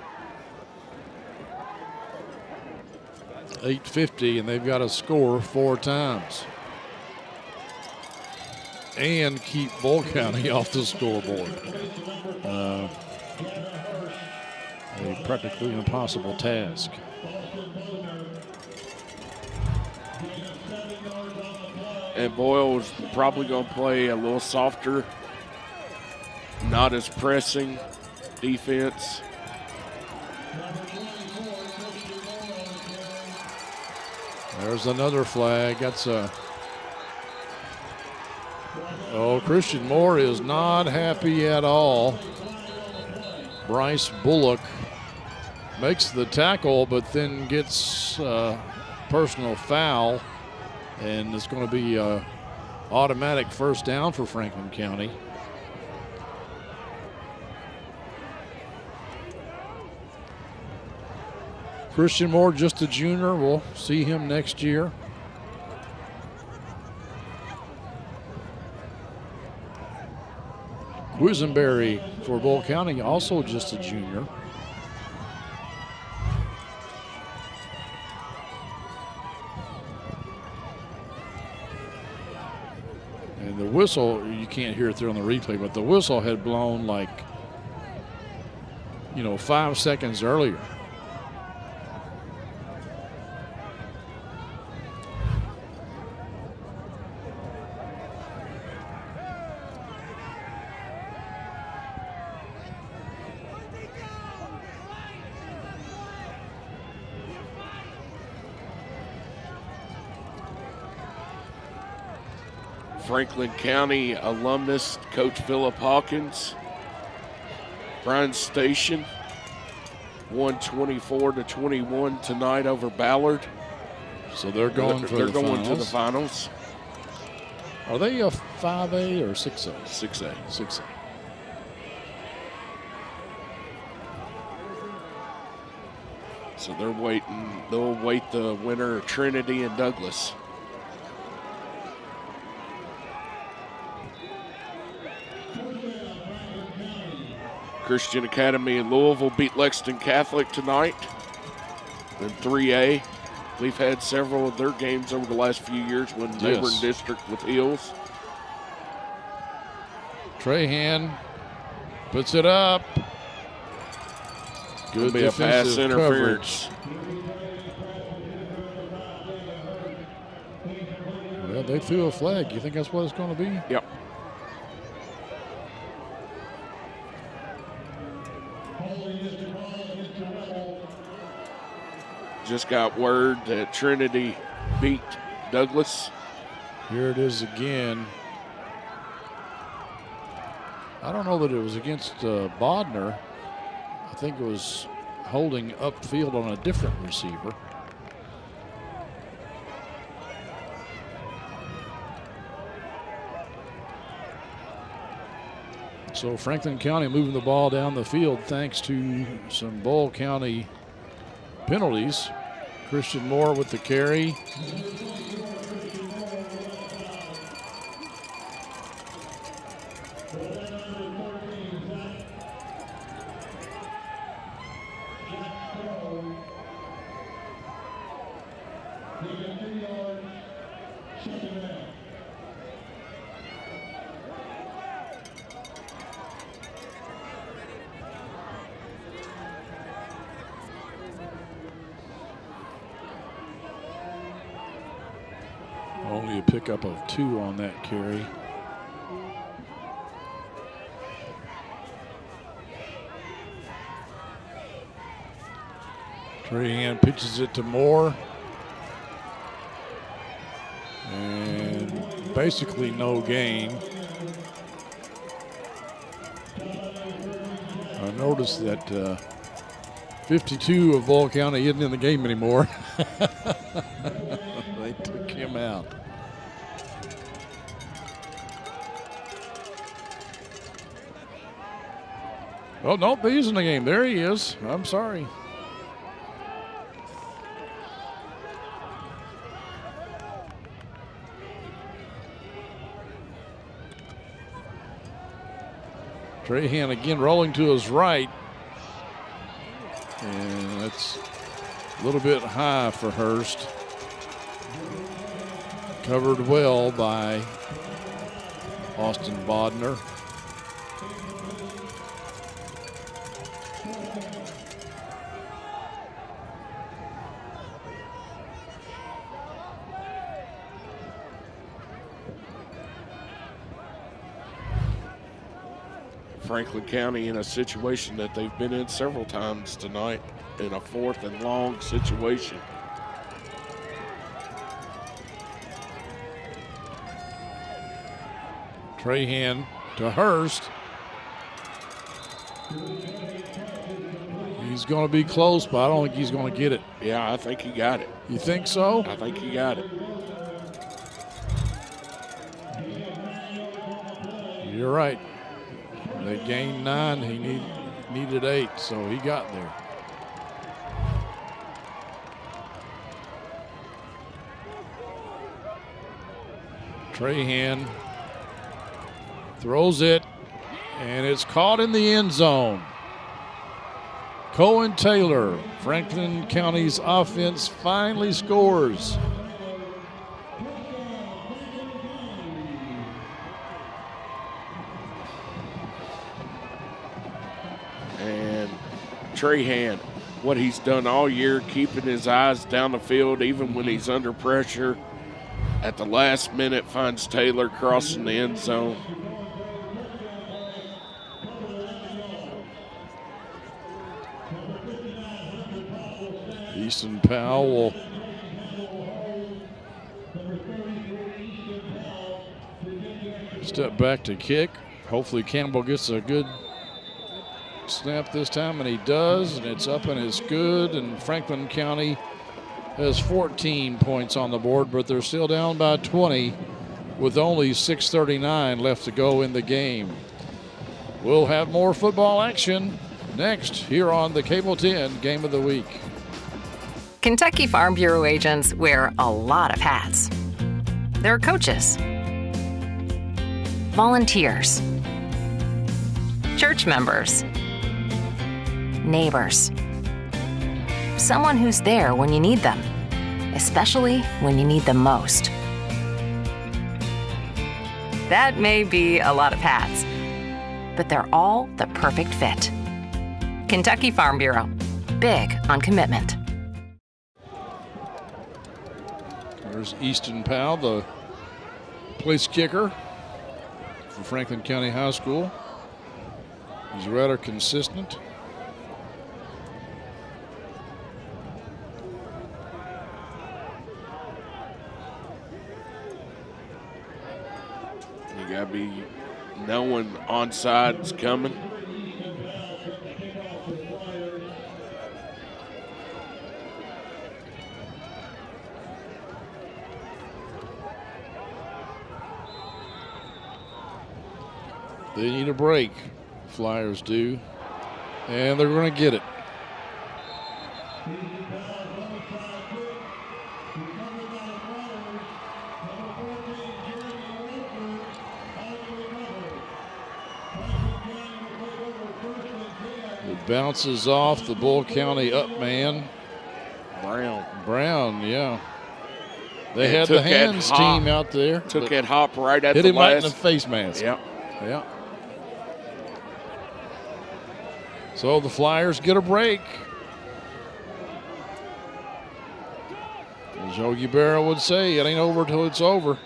8:50, and they've got to score 4 times and keep Boyle County off the scoreboard. A practically impossible task. And Boyle's probably going to play a little softer, not as pressing defense. There's another flag. That's a. Christian Moore is not happy at all. Bryce Bullock makes the tackle, but then gets personal foul, and it's going to be automatic first down for Franklin County. Christian Moore, just a junior. We'll see him next year. Quisenberry for Boyle County, also just a junior. And the whistle, you can't hear it there on the replay, but the whistle had blown 5 seconds earlier. Franklin County alumnus Coach Philip Hawkins. Bryan Station, 124-21 tonight over Ballard. So they're going to the finals. Are they a 5A or 6A? 6A. 6A. So they're waiting. They'll wait the winner of Trinity and Douglas. Christian Academy in Louisville beat Lexington Catholic tonight in 3A. We've had several of their games over the last few years when they were in district with Hills. Trahan puts it up. Good be a pass interference. Well, they threw a flag. You think that's what it's going to be? Yep. Just got word that Trinity beat Douglas. Here it is again. I don't know that it was against Bodner. I think it was holding upfield on a different receiver. So Franklin County moving the ball down the field thanks to some Boyle County penalties. Christian Moore with the carry. Only a pickup of 2 on that carry. Trahan pitches it to Moore. And basically no gain. I noticed that 52 of Boyle County isn't in the game anymore. They took him out. Oh, nope, he's in the game. There he is. I'm sorry. Trahan again rolling to his right. And that's a little bit high for Hurst. Covered well by Austin Bodner. Franklin County in a situation that they've been in several times tonight, in a 4th and long situation. Trahan to Hurst. He's going to be close, but I don't think he's going to get it. Yeah, I think he got it. You think so? I think he got it. You're right. They gained 9. He needed 8, so he got there. Trahan throws it, and it's caught in the end zone. Cohen Taylor, Franklin County's offense, finally scores. And Trahan, what he's done all year, keeping his eyes down the field even when he's under pressure. At the last minute, finds Taylor crossing the end zone. Easton Powell will step back to kick. Hopefully Campbell gets a good snap this time, and he does, and it's up and it's good, and Franklin County has 14 points on the board, but they're still down by 20 with only 6:39 left to go in the game. We'll have more football action next here on the Cable 10 Game of the Week. Kentucky Farm Bureau agents wear a lot of hats. They're coaches, volunteers, church members, neighbors, someone who's there when you need them, especially when you need them most. That may be a lot of hats, but they're all the perfect fit. Kentucky Farm Bureau, big on commitment. There's Easton Powell, the place kicker for Franklin County High School. He's rather consistent. You got to be knowing onside's coming. They need a break, Flyers do, and they're going to get it. It bounces off the Boyle County up man. Brown. Brown, yeah. They had the hands team out there. Took that hop right at hit the him last. right in the face mask. Yeah. Yeah. So the Flyers get a break. As Yogi Berra would say, it ain't over till it's over.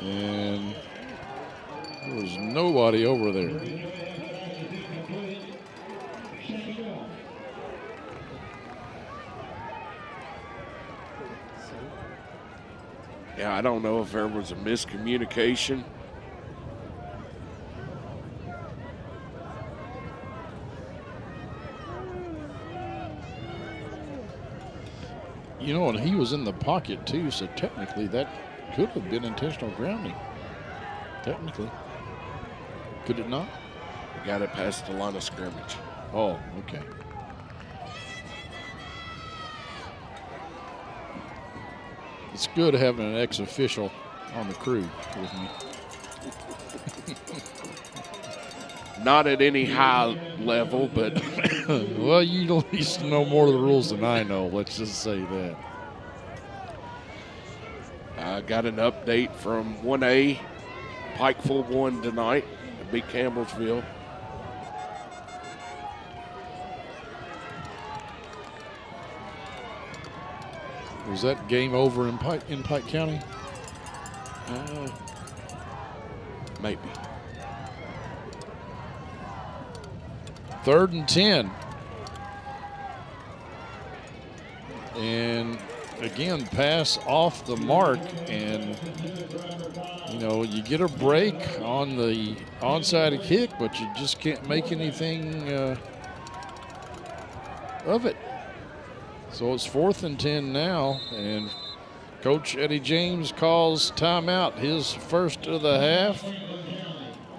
And there was nobody over there. Yeah, I don't know if there was a miscommunication. You know, and he was in the pocket too, so technically that could have been intentional grounding. Technically. Could it not? Got it past the line of scrimmage. Oh, okay. It's good having an ex-official on the crew with me. Not at any high level, but well, you at least know more of the rules than I know. Let's just say that. I got an update from 1A. Pikeville won tonight. Beat Campbellsville. Was that game over in Pike County? Maybe. 3rd and 10. And again, pass off the mark, and you know, you get a break on the onside kick, but you just can't make anything of it. So it's 4th and 10 now, and Coach Eddie James calls timeout, his first of the half.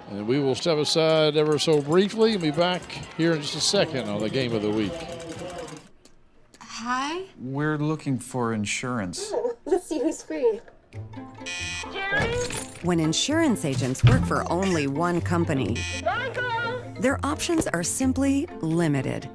And we will step aside ever so briefly and be back here in just a second on the game of the week. Hi. We're looking for insurance. Oh, let's see who's free. When insurance agents work for only one company, their options are simply limited.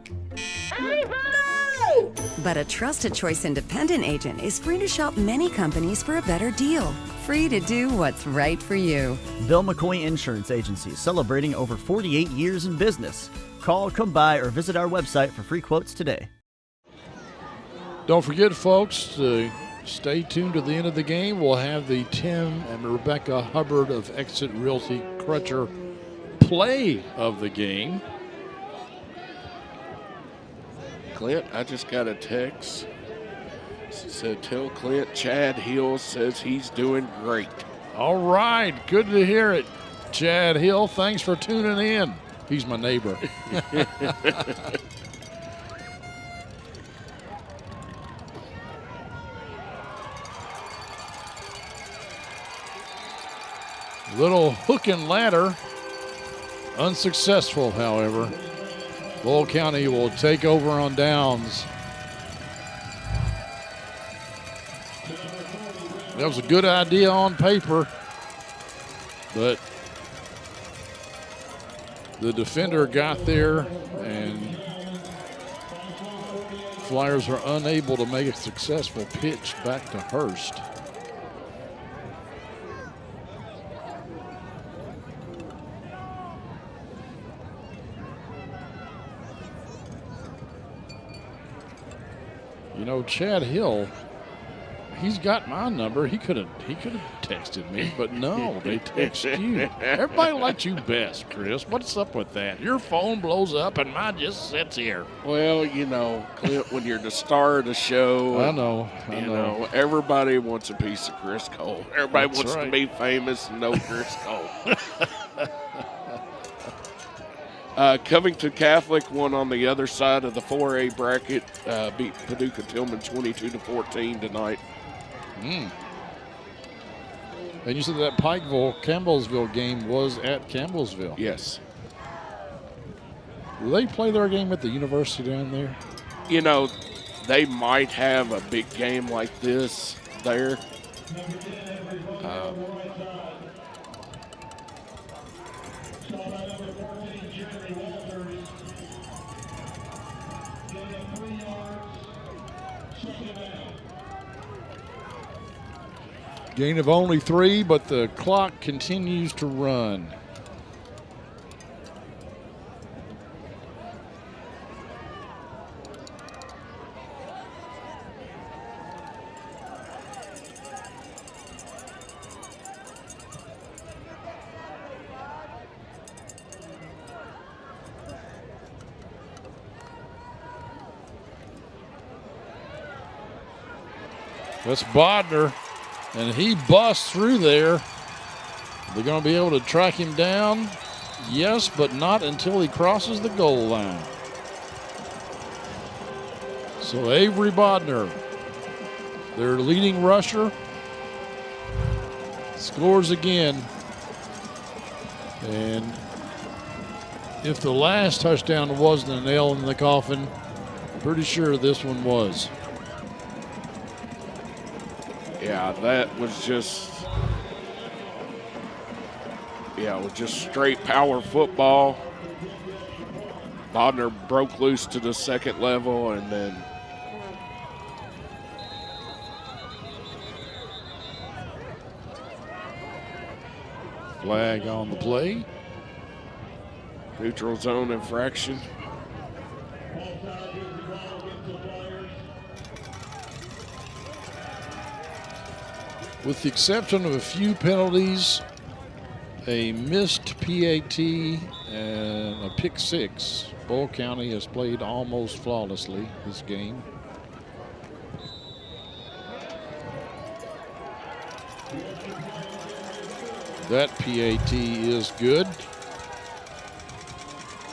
But a Trusted Choice independent agent is free to shop many companies for a better deal. Free to do what's right for you. Bill McCoy Insurance Agency, celebrating over 48 years in business. Call, come by, or visit our website for free quotes today. Don't forget, folks, to stay tuned to the end of the game. We'll have the Tim and Rebecca Hubbard of Exit Realty Crutcher play of the game. Clint, I just got a text. She said, tell Clint Chad Hill says he's doing great. All right. Good to hear it, Chad Hill. Thanks for tuning in. He's my neighbor. Little hook and ladder. Unsuccessful, however. Boyle County will take over on downs. That was a good idea on paper, but the defender got there, and Flyers are unable to make a successful pitch back to Hurst. You know, Chad Hill, he's got my number. He could have texted me, but no, they text you. Everybody likes you best, Chris. What's up with that? Your phone blows up and mine just sits here. Well, you know, Clint, when you're the star of the show, I know. Everybody wants a piece of Chris Cole. Everybody That's wants right. to be famous and know Chris Cole. Covington Catholic won on the other side of the 4A bracket, beat Paducah Tillman 22-14 tonight. And you said that Pikeville-Campbellsville game was at Campbellsville. Yes. Will they play their game at the university down there? You know, they might have a big game like this there. Gain of only 3, but the clock continues to run. That's Bodner, and he busts through there. They're going to be able to track him down. Yes, but not until he crosses the goal line. So Avery Bodner, their leading rusher, scores again. And if the last touchdown wasn't a nail in the coffin, pretty sure this one was. Yeah, that was just, straight power football. Bodner broke loose to the second level, and then flag on the play. Neutral zone infraction. With the exception of a few penalties, a missed PAT, and a pick 6, Boyle County has played almost flawlessly this game. That PAT is good.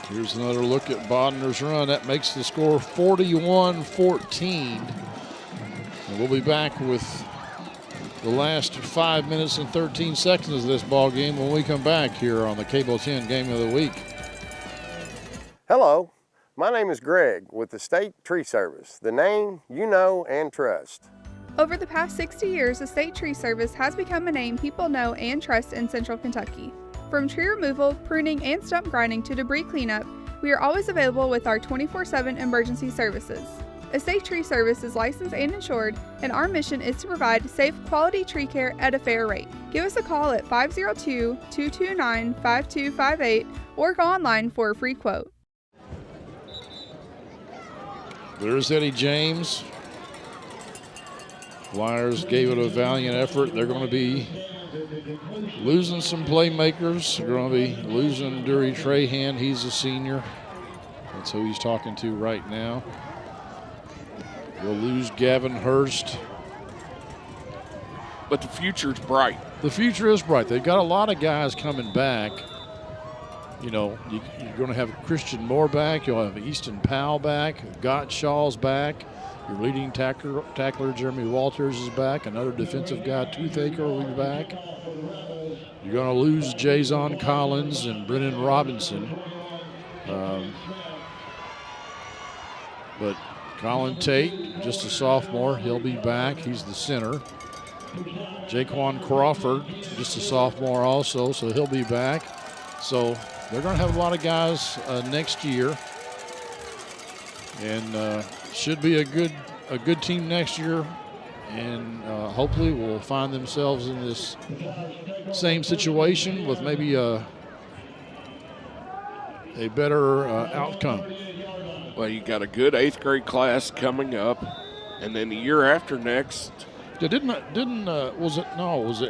Here's another look at Bodner's run. That makes the score 41-14. And we'll be back with the last 5 minutes and 13 seconds of this ball game when we come back here on the Cable 10 Game of the Week. Hello, my name is Greg with the State Tree Service, the name you know and trust. Over the past 60 years, the State Tree Service has become a name people know and trust in Central Kentucky. From tree removal, pruning, and stump grinding to debris cleanup, we are always available with our 24/7 emergency services. Estate Tree Service is licensed and insured, and our mission is to provide safe, quality tree care at a fair rate. Give us a call at 502-229-5258 or go online for a free quote. There's Eddie James. Flyers gave it a valiant effort. They're going to be losing some playmakers. They're going to be losing Dury Trahan. He's a senior. That's who he's talking to right now. We'll lose Gavin Hurst. But the future's bright. The future is bright. They've got a lot of guys coming back. You know, you're going to have Christian Moore back. You'll have Easton Powell back. Gottschall's back. Your leading tackler, Jeremy Walters, is back. Another defensive guy, Toothaker, will be back. You're going to lose Jason Collins and Brennan Robinson. But Colin Tate, just a sophomore, he'll be back. He's the center. Jaquan Crawford, just a sophomore also, so he'll be back. So they're going to have a lot of guys next year. And should be a good team next year, and hopefully will find themselves in this same situation with maybe a better outcome. Well, you got a good 8th grade class coming up, and then the year after next. Was it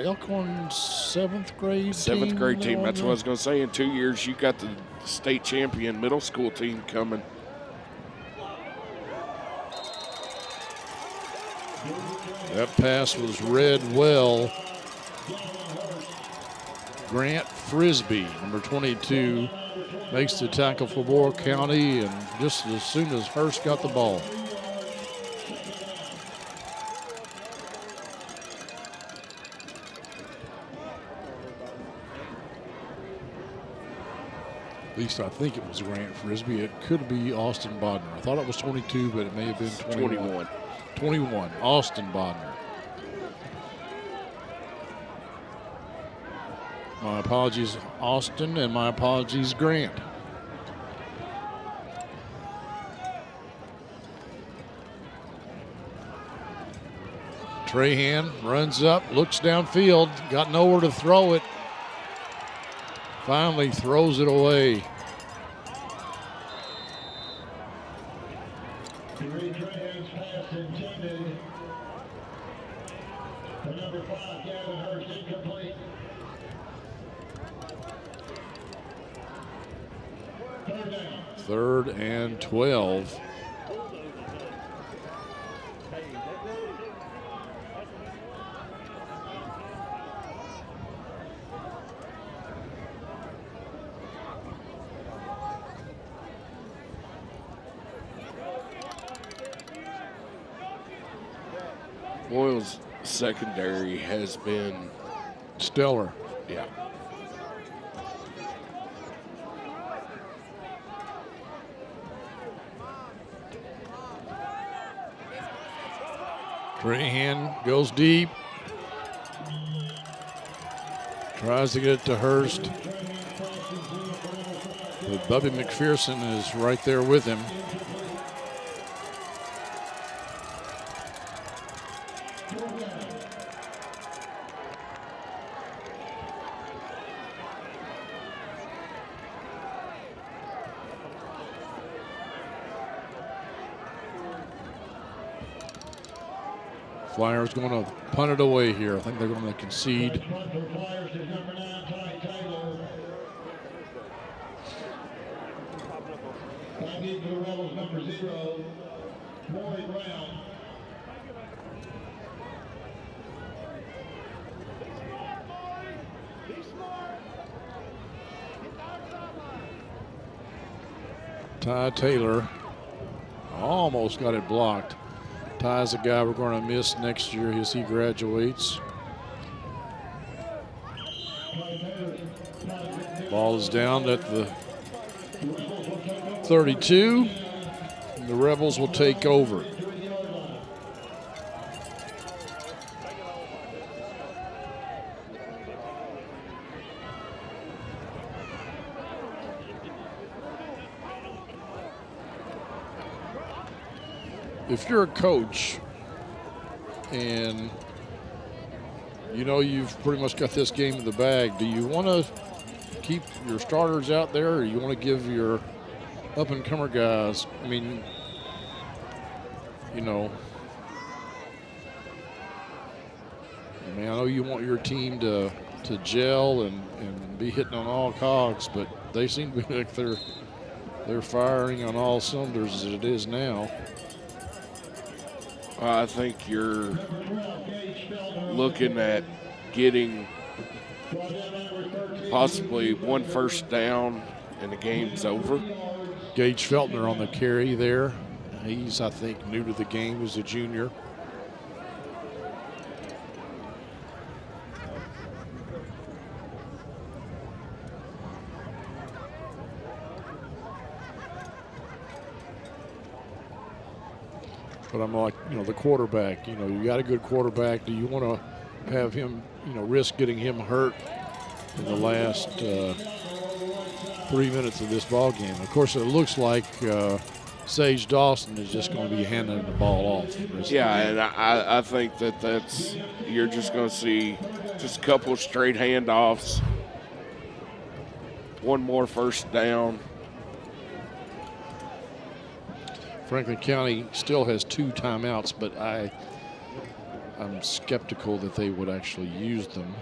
Elkhorn's 7th grade team? 7th grade team. That's what I was going to say. In 2 years, you got the state champion middle school team coming. That pass was read well. Grant Frisbee, number 22, makes the tackle for Boyle County, and just as soon as Hurst got the ball. At least I think it was Grant Frisbee. It could be Austin Bodner. I thought it was 22, but it may have been 21. 21, Austin Bodner. My apologies, Austin, and my apologies, Grant. Trahan runs up, looks downfield, got nowhere to throw it. Finally throws it away. Trahan's pass intended for number 5, Gavin Hurst, incomplete. Third and 12. Boyle's secondary has been stellar. Yeah. Trahan goes deep. Tries to get it to Hurst. But Bubby McPherson is right there with him. Flyers going to punt it away here. I think they're going to concede. Ty Taylor almost got it blocked. Ty's a guy we're going to miss next year as he graduates. Ball is down at the 32. And the Rebels will take over. If you're a coach and you know you've pretty much got this game in the bag, do you want to keep your starters out there, or you want to give your up-and-comer guys, I mean, you know, I know you want your team to gel and be hitting on all cogs, but they seem to be like they're firing on all cylinders as it is now. I think you're looking at getting possibly one first down and the game's over. Gage Feltner on the carry there. He's, I think, new to the game as a junior. But I'm like, you know, the quarterback, you know, you got a good quarterback. Do you want to have him, you know, risk getting him hurt in the last 3 minutes of this ball game? Of course, it looks like Sage Dawson is just going to be handing the ball off. Yeah, and I think that's you're just going to see just a couple straight handoffs, one more first down. Franklin County still has 2 timeouts, but I'm skeptical that they would actually use them.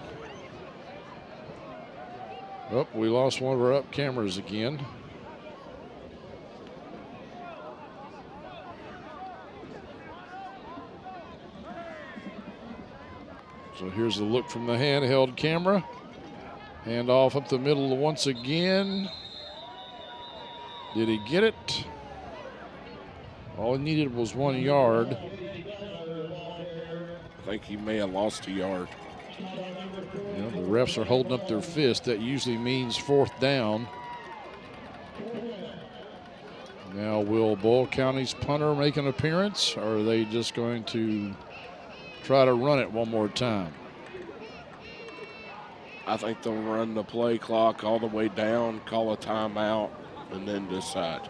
Oh, we lost one of our up cameras again. So here's the look from the handheld camera. Hand off up the middle once again. Did he get it? All he needed was 1 yard. I think he may have lost a yard. You know, the refs are holding up their fist. That usually means 4th down. Now, will Boyle County's punter make an appearance, or are they just going to try to run it one more time? I think they'll run the play clock all the way down, call a timeout, and then decide.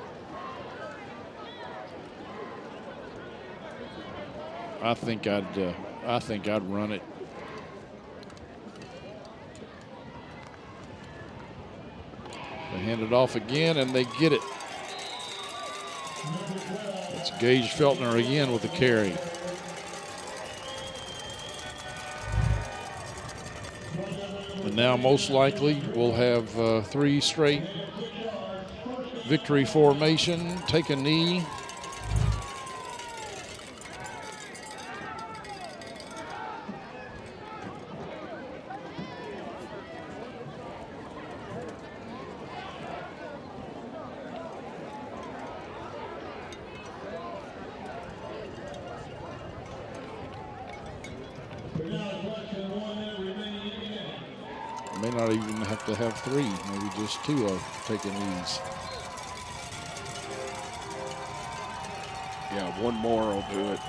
I think I'd I think I'd run it. They hand it off again, and they get it. It's Gage Feltner again with the carry. And now most likely we'll have 3 straight victory formation. Take a knee. May not even have to have 3, maybe just 2 of taking these. Yeah, 1 more will do it.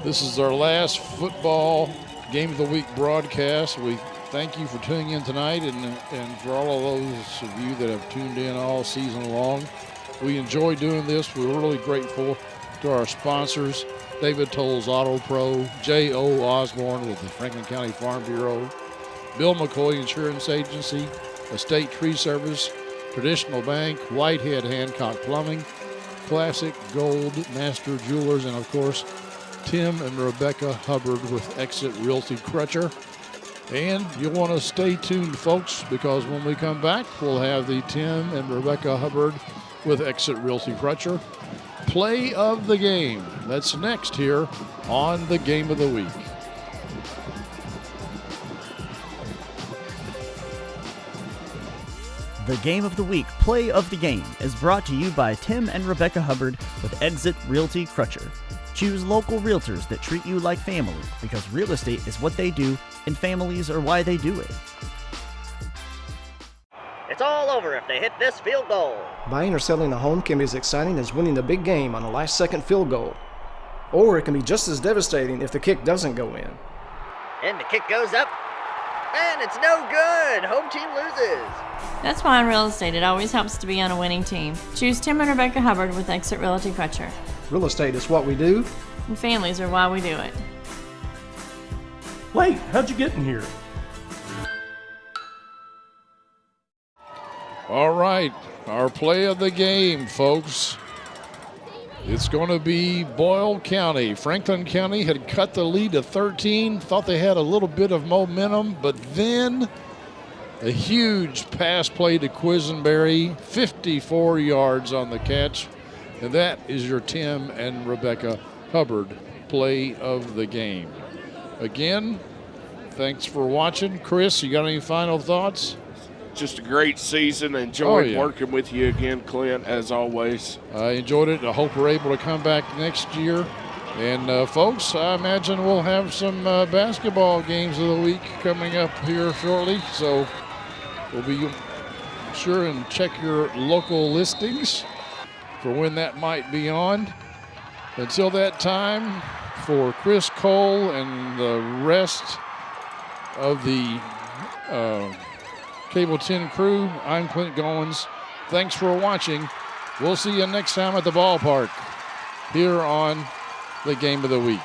This is our last football Game of the Week broadcast. We thank you for tuning in tonight and for all of those of you that have tuned in all season long. We enjoy doing this. We're really grateful to our sponsors, David Tolles Auto Pro, J.O. Osborne with the Franklin County Farm Bureau, Bill McCoy Insurance Agency, Estate Tree Service, Traditional Bank, Whitehead Hancock Plumbing, Classic Gold Master Jewelers, and of course, Tim and Rebecca Hubbard with Exit Realty Crutcher. And you'll want to stay tuned, folks, because when we come back, we'll have the Tim and Rebecca Hubbard with Exit Realty Crutcher play of the game. That's next here on the Game of the Week. The Game of the Week, Play of the Game, is brought to you by Tim and Rebecca Hubbard with Exit Realty Crutcher. Choose local realtors that treat you like family, because real estate is what they do and families are why they do it. It's all over if they hit this field goal. Buying or selling a home can be as exciting as winning the big game on a last-second field goal. Or it can be just as devastating if the kick doesn't go in. And the kick goes up, and it's no good. Home team loses. That's why in real estate it always helps to be on a winning team. Choose Tim and Rebecca Hubbard with Exit Realty Crutcher. Real estate is what we do. And families are why we do it. Wait, how'd you get in here? All right, our play of the game, folks. It's going to be Boyle County. Franklin County had cut the lead to 13, thought they had a little bit of momentum, but then a huge pass play to Quisenberry, 54 yards on the catch. And that is your Tim and Rebecca Hubbard play of the game. Again, thanks for watching. Chris, you got any final thoughts? Just a great season. Enjoyed working with you again, Clint, as always. I enjoyed it. I hope we're able to come back next year. And, folks, I imagine we'll have some basketball games of the week coming up here shortly. So we'll be sure and check your local listings for when that might be on. Until that time, for Chris Cole and the rest of the Cable 10 crew, I'm Clint Goins. Thanks for watching. We'll see you next time at the ballpark here on the Game of the Week.